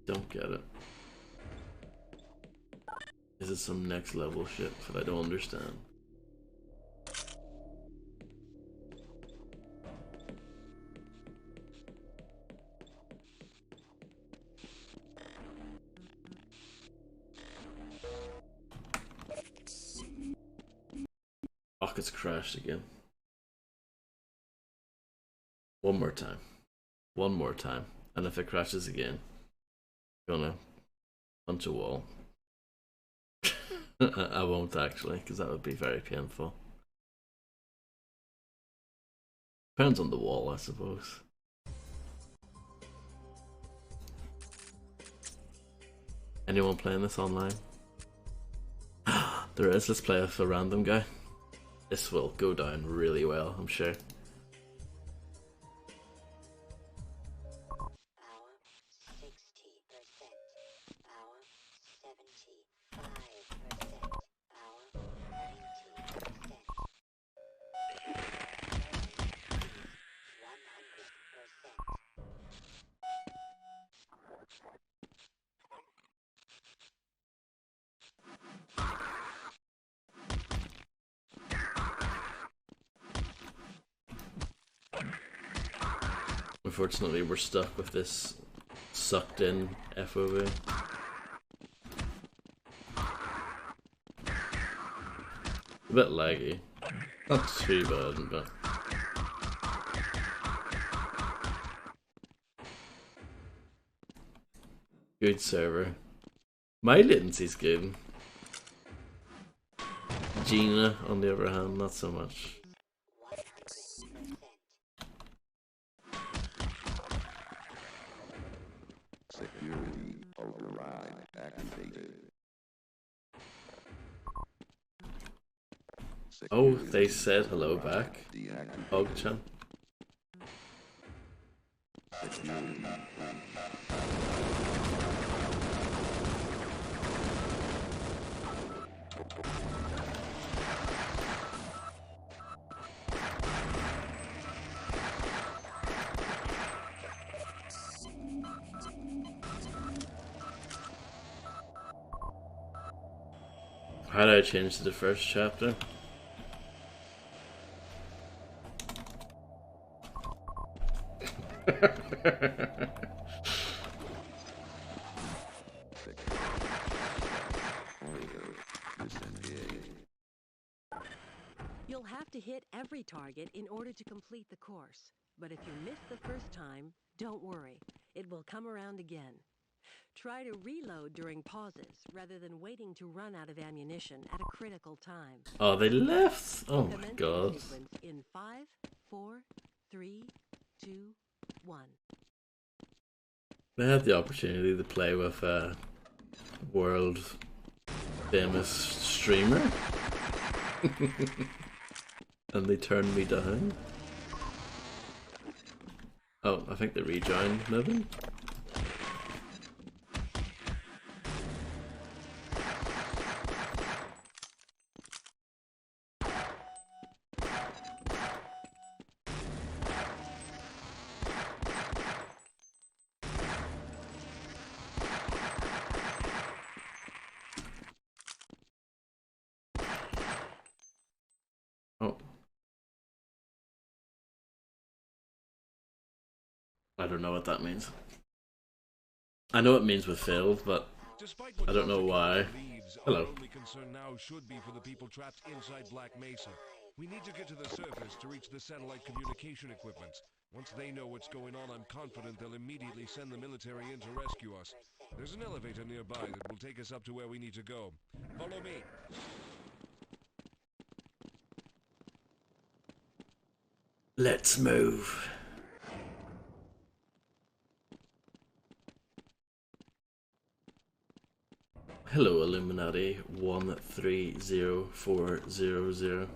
Don't get it. Is it some next level shit that I don't understand? It's crashed again. One more time. One more time. And if it crashes again, I'm gonna punch a wall. I won't actually, because that would be very painful. Depends on the wall, I suppose. Anyone playing this online? There is. Let's play with a random guy. This will go down really well, I'm sure. Unfortunately, we're stuck with this sucked in FOV. A bit laggy. Not too bad, but good server. My latency's good. Gina, on the other hand, not so much. Security override activated. Oh, they said hello back. Ogchan. How did I change to the first chapter? You'll have to hit every target in order to complete the course. But if you miss the first time, don't worry. It will come around again. Try to reload during pauses rather than waiting to run out of ammunition at a critical time. Oh, they left! Oh my god. In 5, 4, 3, 2, 1. They had the opportunity to play with a world famous streamer. And they turned me down. Oh, I think they rejoined, maybe? Oh. I don't know what that means. I know it means we failed, but I don't know why. Hello. Our only concern now should be for the people trapped inside Black Mesa. We need to get to the surface to reach the satellite communication equipment. Once they know what's going on, I'm confident they'll immediately send the military in to rescue us. There's an elevator nearby that will take us up to where we need to go. Follow me. Let's move. Hello, Illuminati 130400.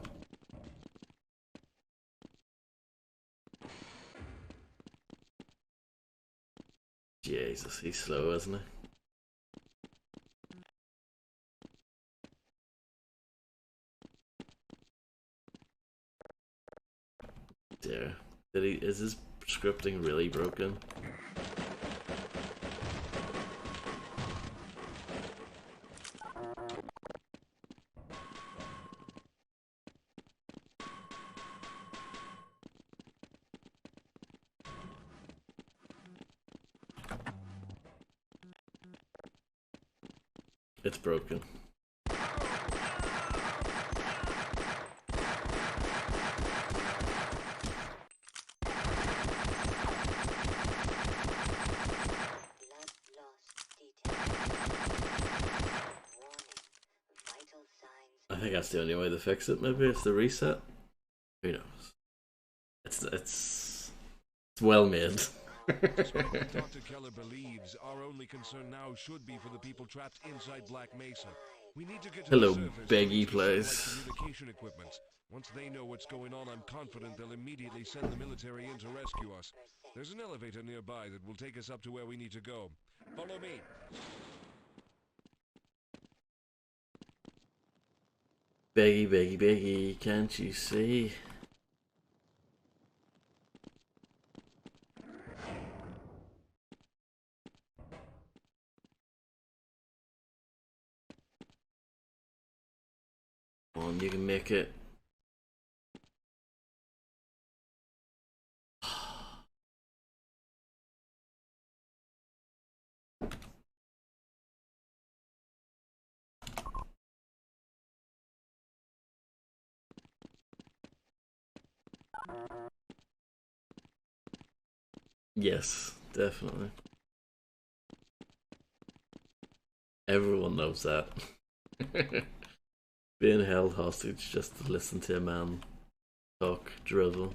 Jesus, he's slow, isn't he? Dear. Is his scripting really broken? It's broken. I think that's the only way to fix it. Maybe it's the reset. Who knows? It's well made. Despite what Dr. Keller believes, our only concern now should be for the people trapped inside Black Mesa. We need to get to Hello, the surface Beggy to Place. satellite communication equipment. Once they know what's going on, I'm confident they'll immediately send the military in to rescue us. There's an elevator nearby that will take us up to where we need to go. Follow me. Beggy, beggy, beggy, can't you see? Come on, you can make it. Yes, definitely. Everyone knows that. Being held hostage just to listen to a man talk drivel.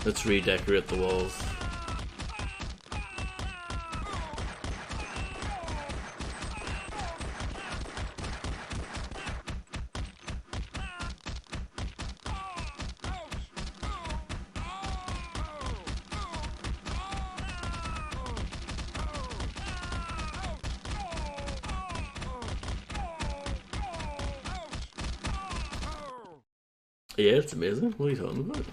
Let's redecorate the walls. Yeah, it's amazing. What are you talking about?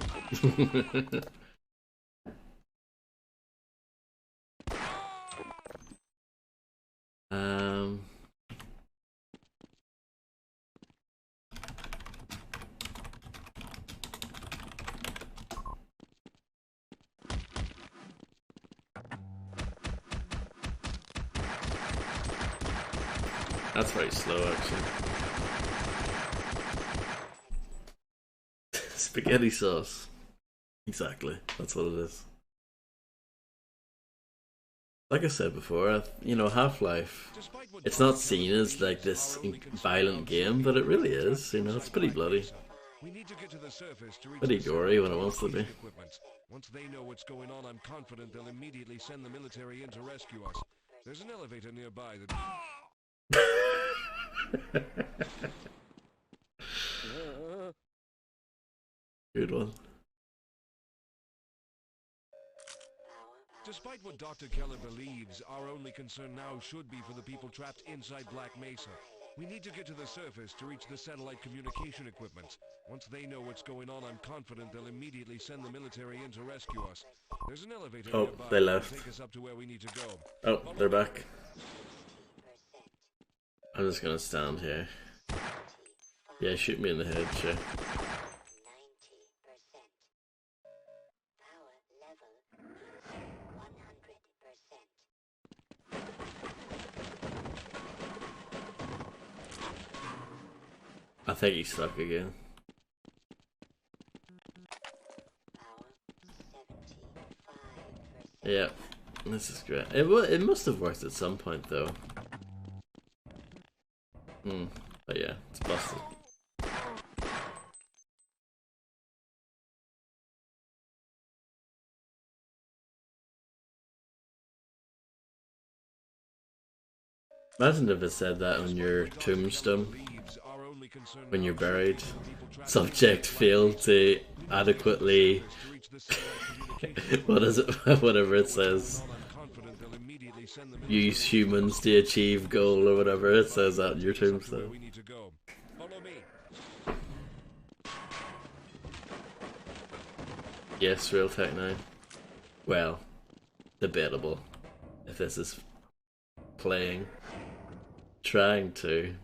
That's very slow, actually. Spaghetti sauce. Exactly, that's what it is. Like I said before, you know, Half-Life, it's not seen as like this violent game, but it really is. You know, it's pretty bloody. We need to get to the surface to reach Pretty the gory when it wants to be. equipment. Once they know what's going on, I'm confident they'll immediately send the military in to rescue us. There's an elevator nearby that... Good one. Despite what Dr. Keller believes, our only concern now should be for the people trapped inside Black Mesa. We need to get to the surface to reach the satellite communication equipment. Once they know what's going on, I'm confident they'll immediately send the military in to rescue us. There's an elevator nearby they that left. will take us up to where we need to go. Oh, they're back. I'm just gonna stand here. Yeah, shoot me in the head, sure. think he's stuck again. Yeah, this is great. It must have worked at some point though. But yeah, it's busted. Imagine if it said that on your tombstone when you're buried. Subject failed to adequately what is it? Whatever it says. Use humans to achieve goal or whatever it says that on your tombstone. Yes, Real Tech 9. Well, debatable if this is playing. Trying to.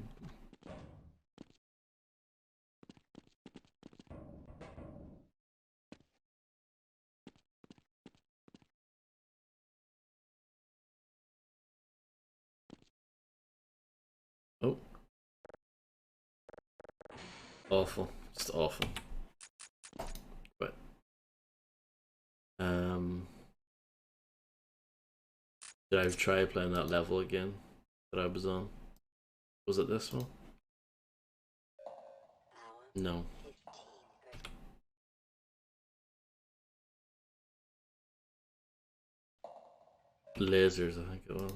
Oh. Awful. Just awful. But did I try playing that level again that I was on? Was it this one? No. Lasers, I think it was.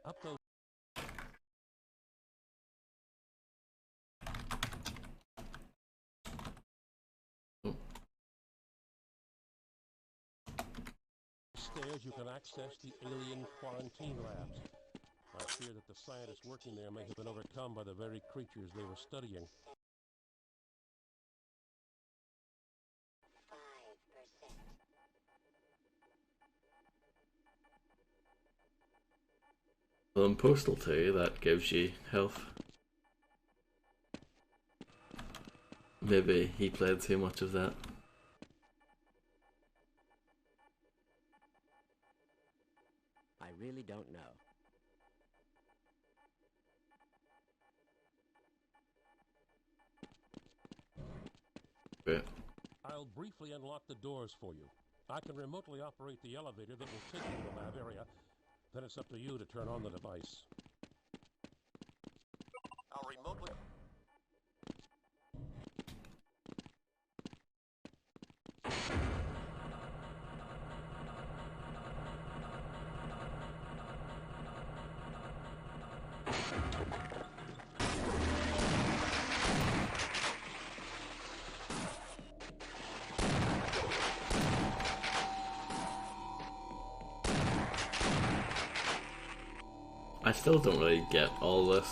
Upload. Stairs, you can access the alien quarantine labs. I fear that the scientists working there may have been overcome by the very creatures they were studying. Well, in Postal 2, that gives you health. Maybe he played too much of that. I really don't know. Great. I'll briefly unlock the doors for you. I can remotely operate the elevator that will take you to the lab area. Then it's up to you to turn on the device. I'll remotely... I still don't really get all this.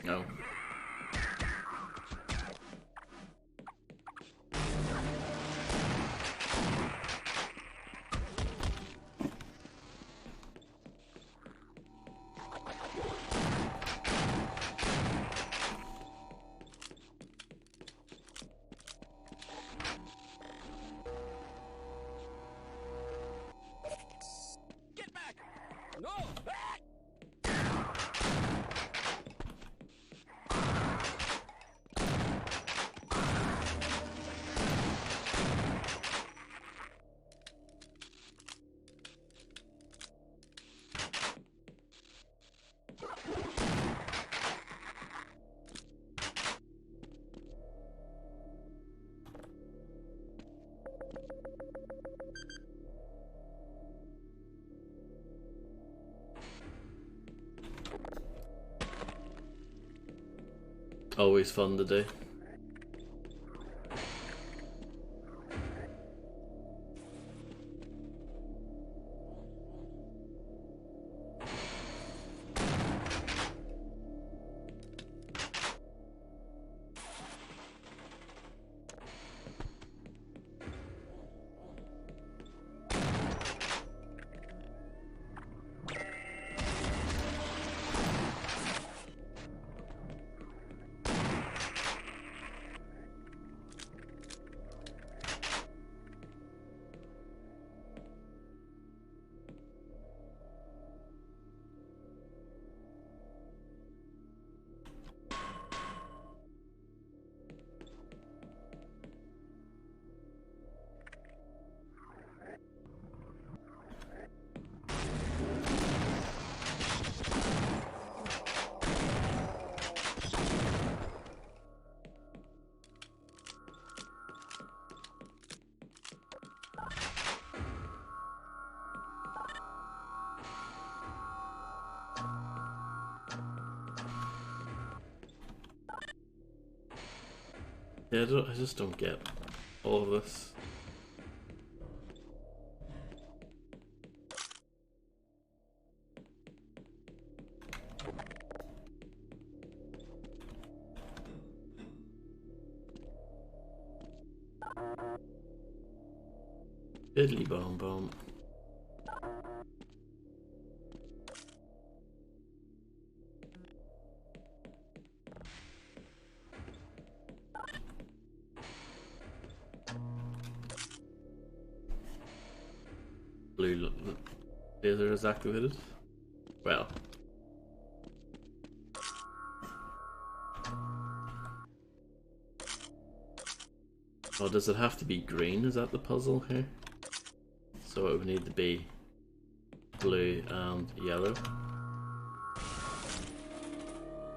No. Get back! No! Always fun to do. Yeah, I just don't get all of this. Diddly bomb bomb. Blue laser is activated. Well. Oh, does it have to be green? Is that the puzzle here? So it would need to be blue and yellow.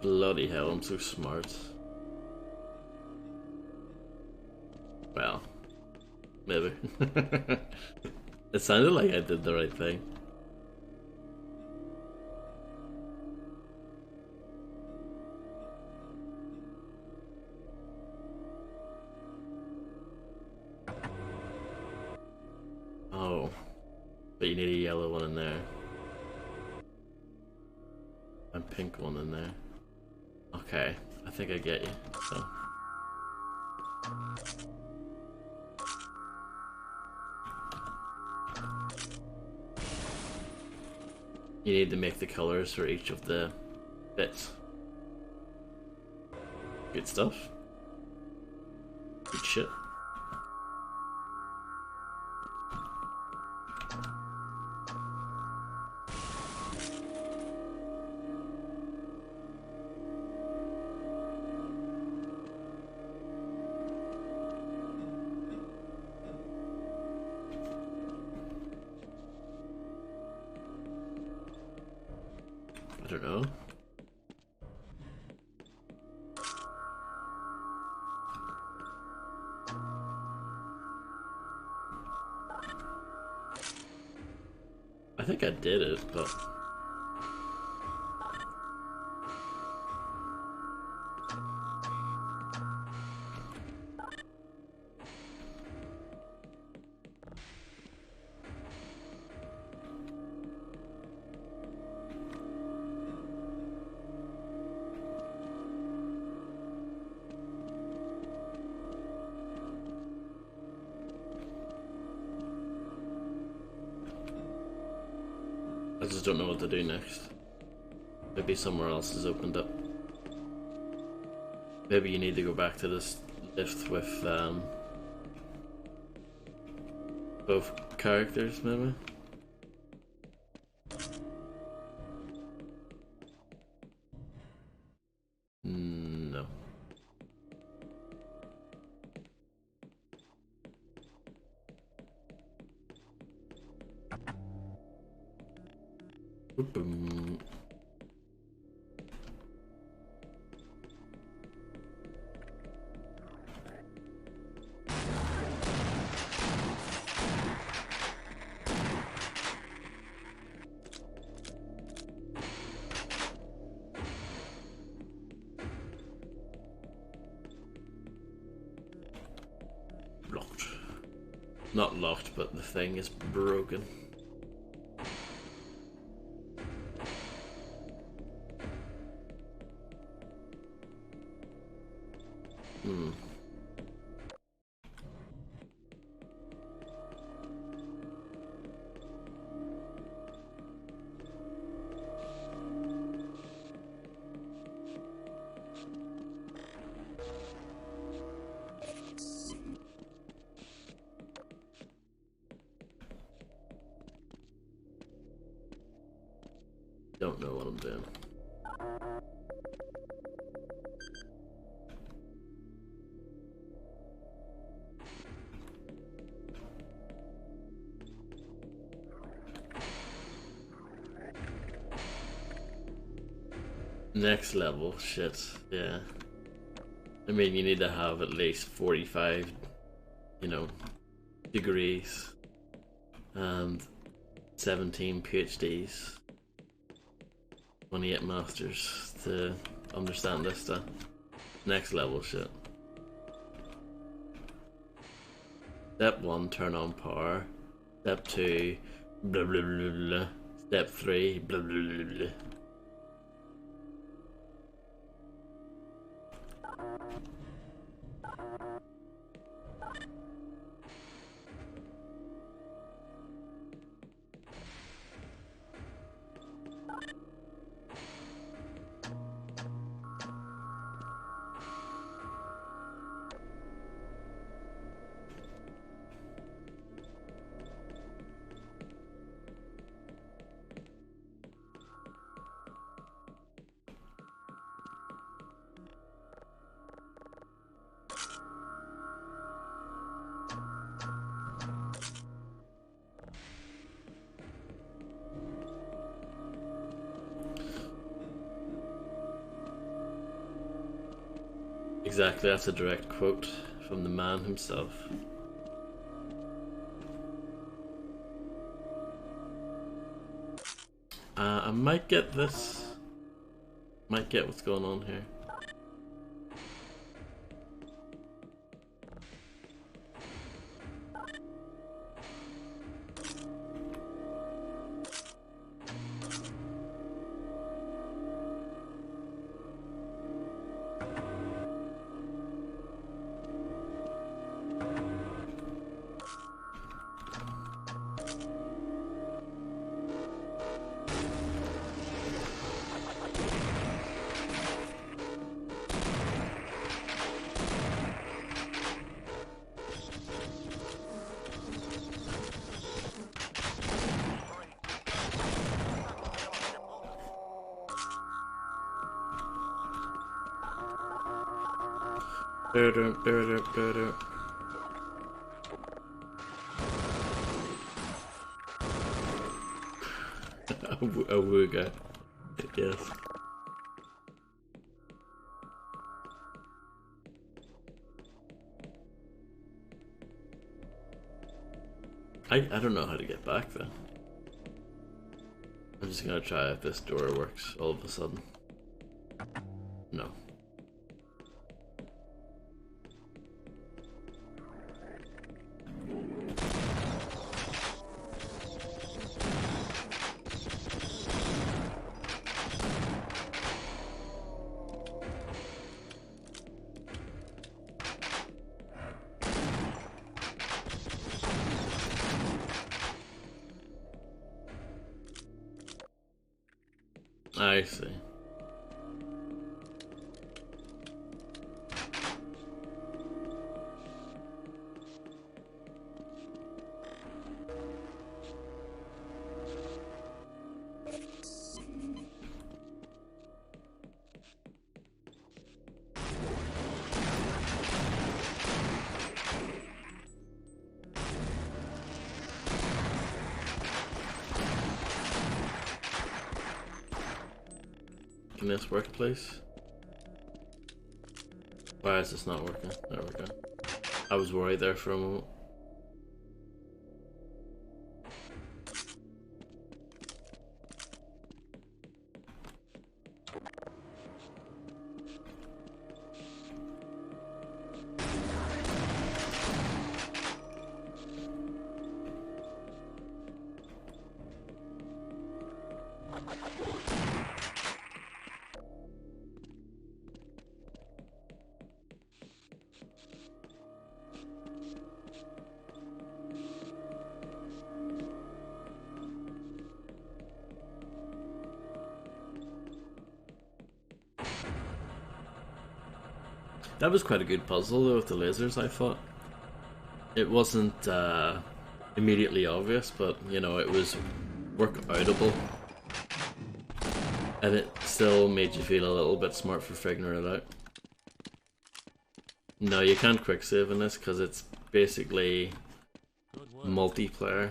Bloody hell, I'm so smart. Well, maybe. It sounded like I did the right thing. Oh, but you need a yellow one in there. And pink one in there. Okay, I think I get you. So. You need to make the colors for each of the bits. Good stuff. Good shit. I don't know. I think I did it, but... I just don't know what to do next. Maybe somewhere else has opened up. Maybe you need to go back to this lift with both characters, maybe? No. Boom. Locked. Not locked, but the thing is broken. Don't know what I'm doing. Next level, shit, yeah. I mean, you need to have at least 45, you know, degrees and 17 PhDs, 28 masters to understand this stuff. Next level shit. Step 1, turn on power. Step 2, blah blah blah blah. Step 3, blah blah blah blah. Exactly, that's a direct quote from the man himself. I might get this. Might get what's going on here. A wooga. Yes. I don't know how to get back then. I'm just gonna try if this door works all of a sudden. No. I see. In this workplace? Why is this not working? There we go. I was worried there for a moment. That was quite a good puzzle though with the lasers, I thought. It wasn't immediately obvious, but you know, it was work-outable. And it still made you feel a little bit smart for figuring it out. No, you can't quick save in this because it's basically multiplayer,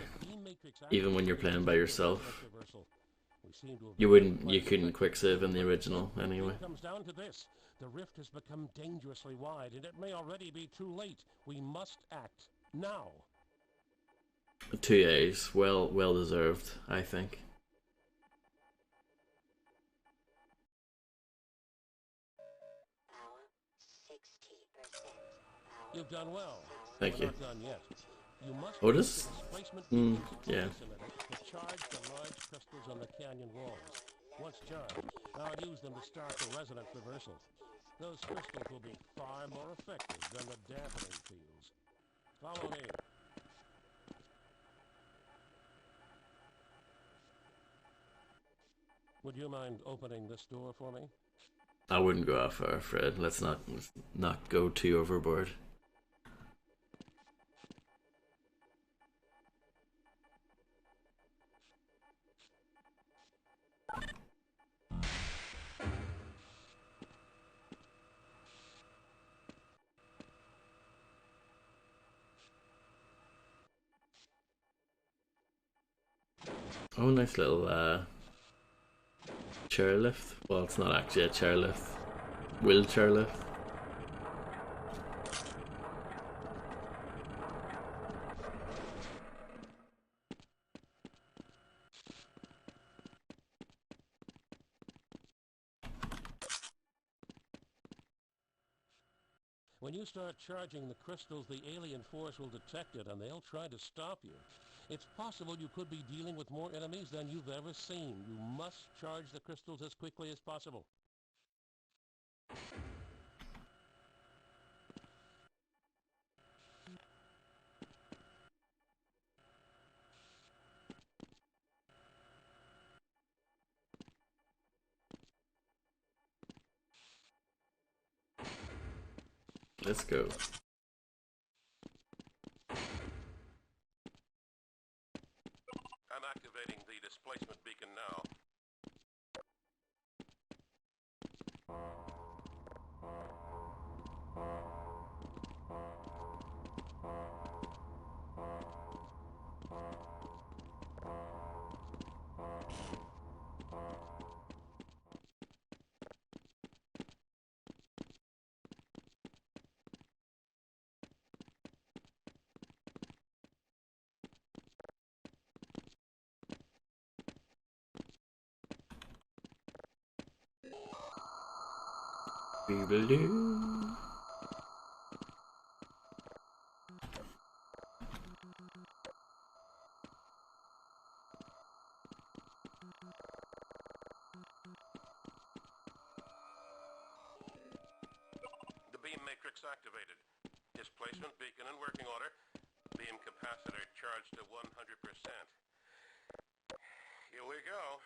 even when you're playing by yourself. You couldn't quick save in the original anyway. The rift has become dangerously wide, and it may already be too late. We must act now. 2 A's, well deserved, I think. You've done well. Thank you. Not done yet. You must Oh, use this? the displacement Yeah. to charge the large crystals on the canyon walls. Once charged, I'll use them to start the resonance reversal. Those crystals will be far more effective than the dampening fields. Follow me. Would you mind opening this door for me? I wouldn't go that far, Fred. Let's not go too overboard. Oh, nice little chairlift. Well, it's not actually a chairlift. Wheelchair lift. When you start charging the crystals, the alien force will detect it and they'll try to stop you. It's possible you could be dealing with more enemies than you've ever seen. You must charge the crystals as quickly as possible. Let's go. I'm activating the displacement beacon now. We will do. The beam matrix activated. Displacement beacon in working order. Beam capacitor charged to 100%. Here we go.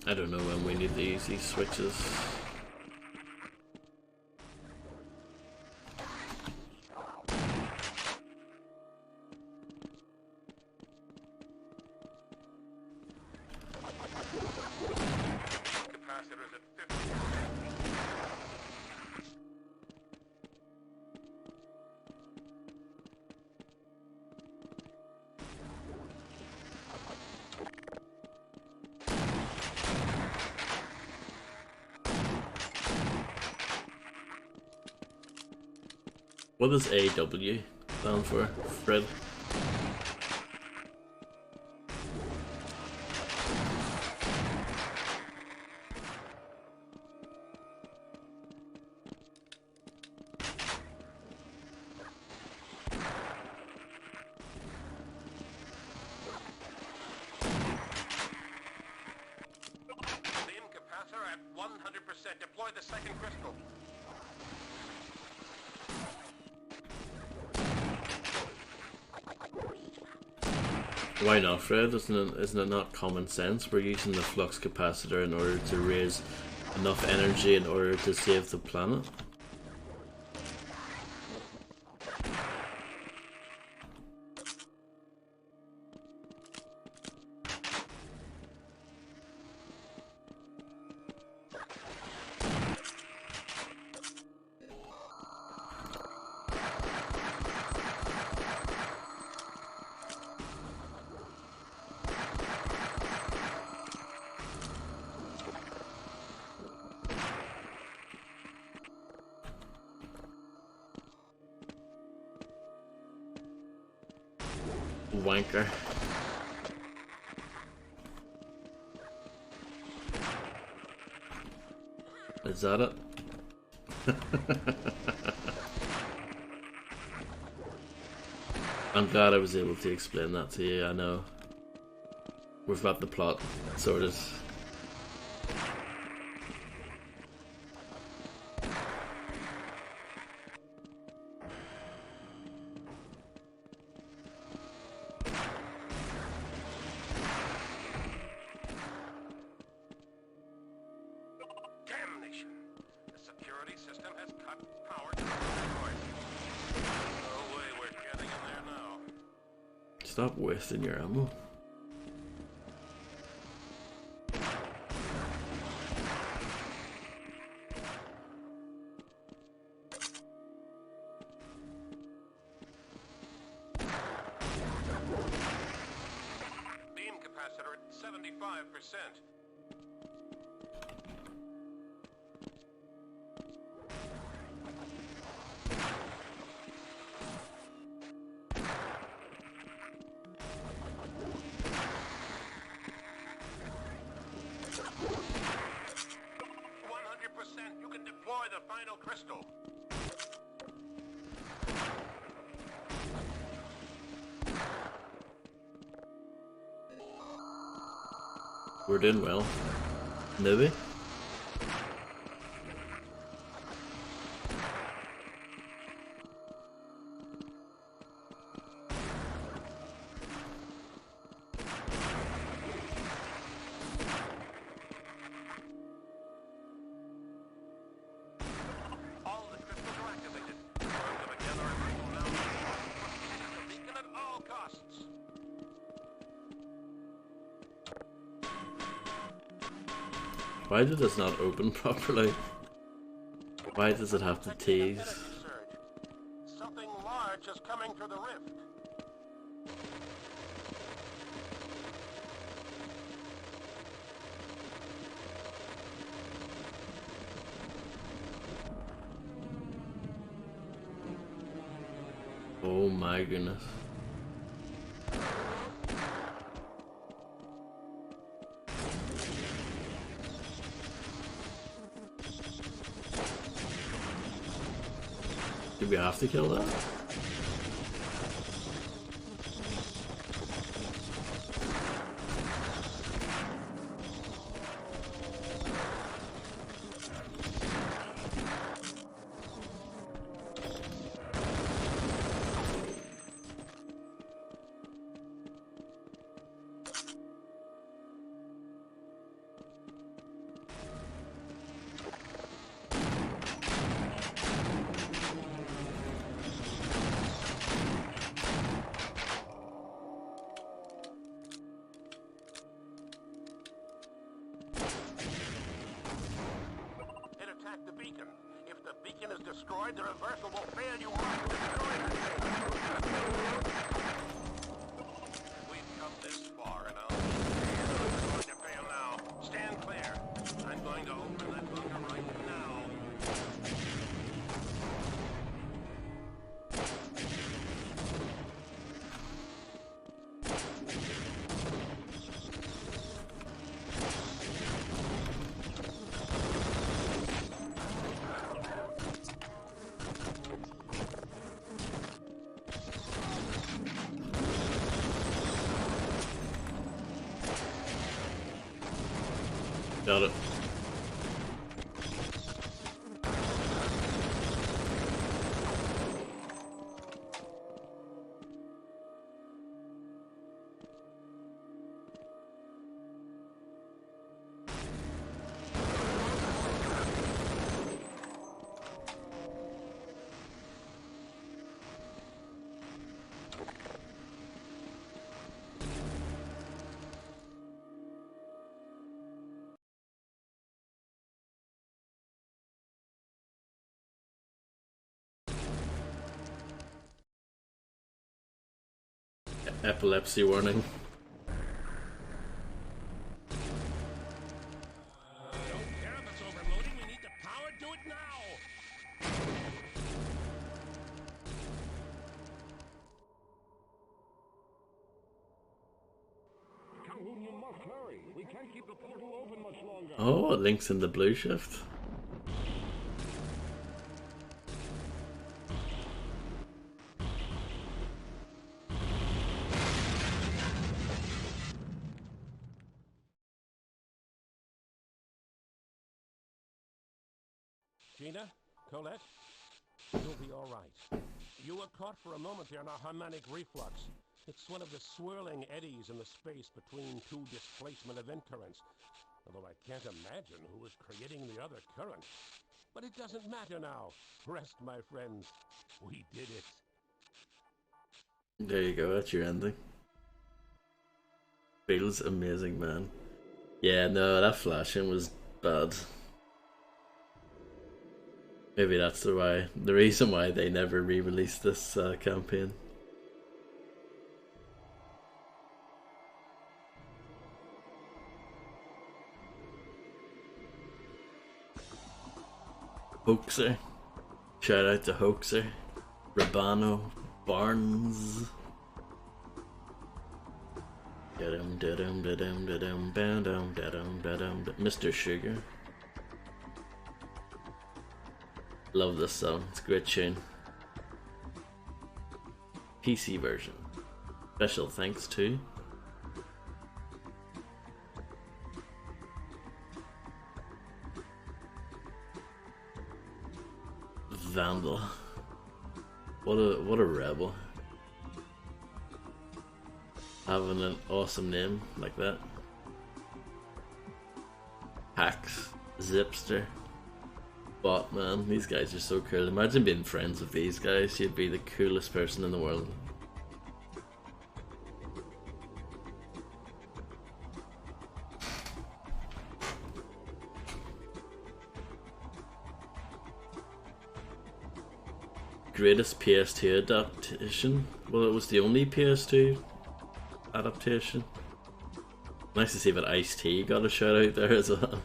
I don't know when we need these switches. Capacitor's at 50%. What does AW stand for, Fred? Beam capacitor at 100%. Deploy the second crystal. Why not, Fred? Isn't it not common sense? We're using the flux capacitor in order to raise enough energy in order to save the planet. Wanker. Is that it? I'm glad I was able to explain that to you. I know we've got the plot sorted. Damnation! The security system has cut power to the laboratory. No way we're getting in there now. Stop wasting your ammo. Beam capacitor at 75%. You can deploy the final crystal. We're doing well. Maybe? All the crystals are activated. Burn them again or it will now the beacon at all costs. Why did this not open properly? Why does it have to tease? Something large is coming through the rift. Oh my goodness. Do we have to kill that? The beacon. If the beacon is destroyed, the reversal will fail. You must destroy the thing. We've come this far, and I'm going to fail now. Stand clear. I'm going to open that bunker right now. Got it. Epilepsy warning. Don't care if it's overloading. We need the power. Do it now. We can't keep the portal open much longer. Oh, it links in the blue shift. Gina, Colette, you'll be all right. You were caught for a moment there in a harmonic reflux. It's one of the swirling eddies in the space between two displacement event currents. Although I can't imagine who was creating the other current. But it doesn't matter now. Rest, my friends. We did it. There you go, that's your ending. Feels amazing, man. Yeah, no, that flashing was bad. Maybe that's the reason why they never re-released this campaign. Hoaxer. Shout out to Hoaxer. Rabano. Barnes. Mr. Sugar. Love this song, it's a great tune. PC version. Special thanks to Vandal. What a rebel. Having an awesome name like that. Pax, Zipster, Botman, these guys are so cool. Imagine being friends with these guys, you'd be the coolest person in the world. Greatest PS2 adaptation? Well, it was the only PS2 adaptation. Nice to see that Ice-T got a shout out there as well.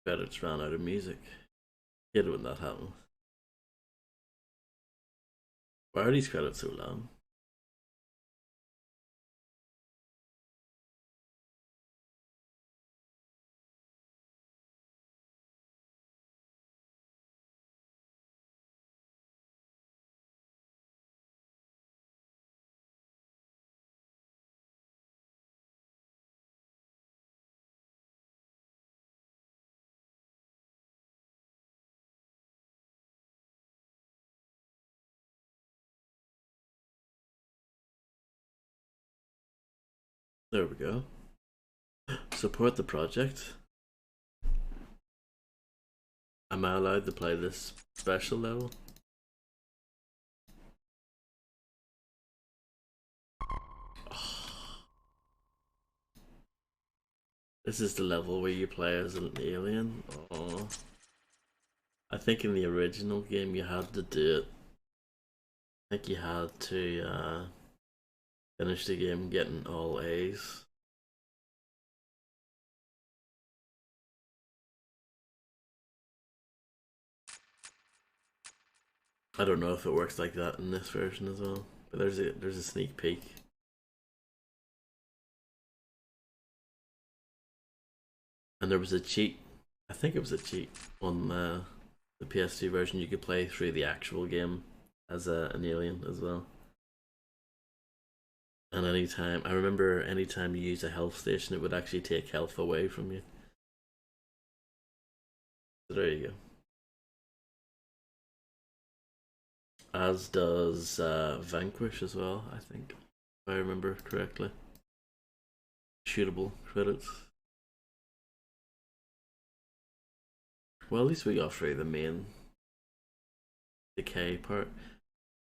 Credits ran out of music. Hate it when that happens. Why are these credits so long? There we go. Support the project. Am I allowed to play this special level? This is the level where you play as an alien. Oh, I think in the original game you had to do it. I think you had to finish the game getting all A's. I don't know if it works like that in this version as well, but there's a sneak peek. And there was a cheat, I think it was a cheat on the PS2 version. You could play through the actual game as an alien as well. And I remember anytime you use a health station, it would actually take health away from you. So there you go. As does Vanquish as well, I think, if I remember correctly. Shootable credits. Well, at least we got through the main Decay part.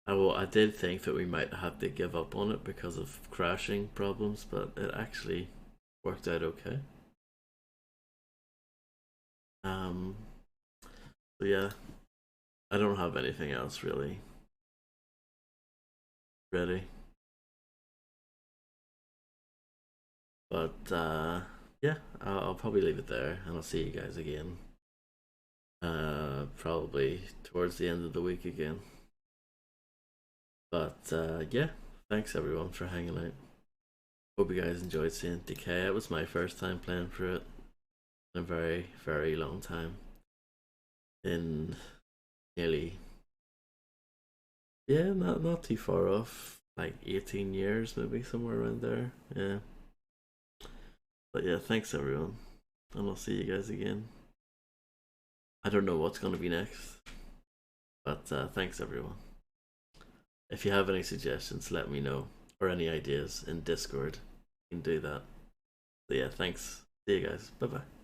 I did think that we might have to give up on it because of crashing problems, but it actually worked out okay. So yeah, I don't have anything else really ready. But yeah, I'll probably leave it there, and I'll see you guys again. Probably towards the end of the week again. But yeah, thanks everyone for hanging out. Hope you guys enjoyed seeing Decay. It was my first time playing through it in a very, very long time. In nearly, yeah, not too far off, like 18 years, maybe somewhere around there. Yeah. But yeah, thanks everyone, and I'll see you guys again. I don't know what's going to be next, but thanks everyone. If you have any suggestions, let me know, or any ideas in Discord, you can do that. So yeah, thanks. See you guys. Bye bye.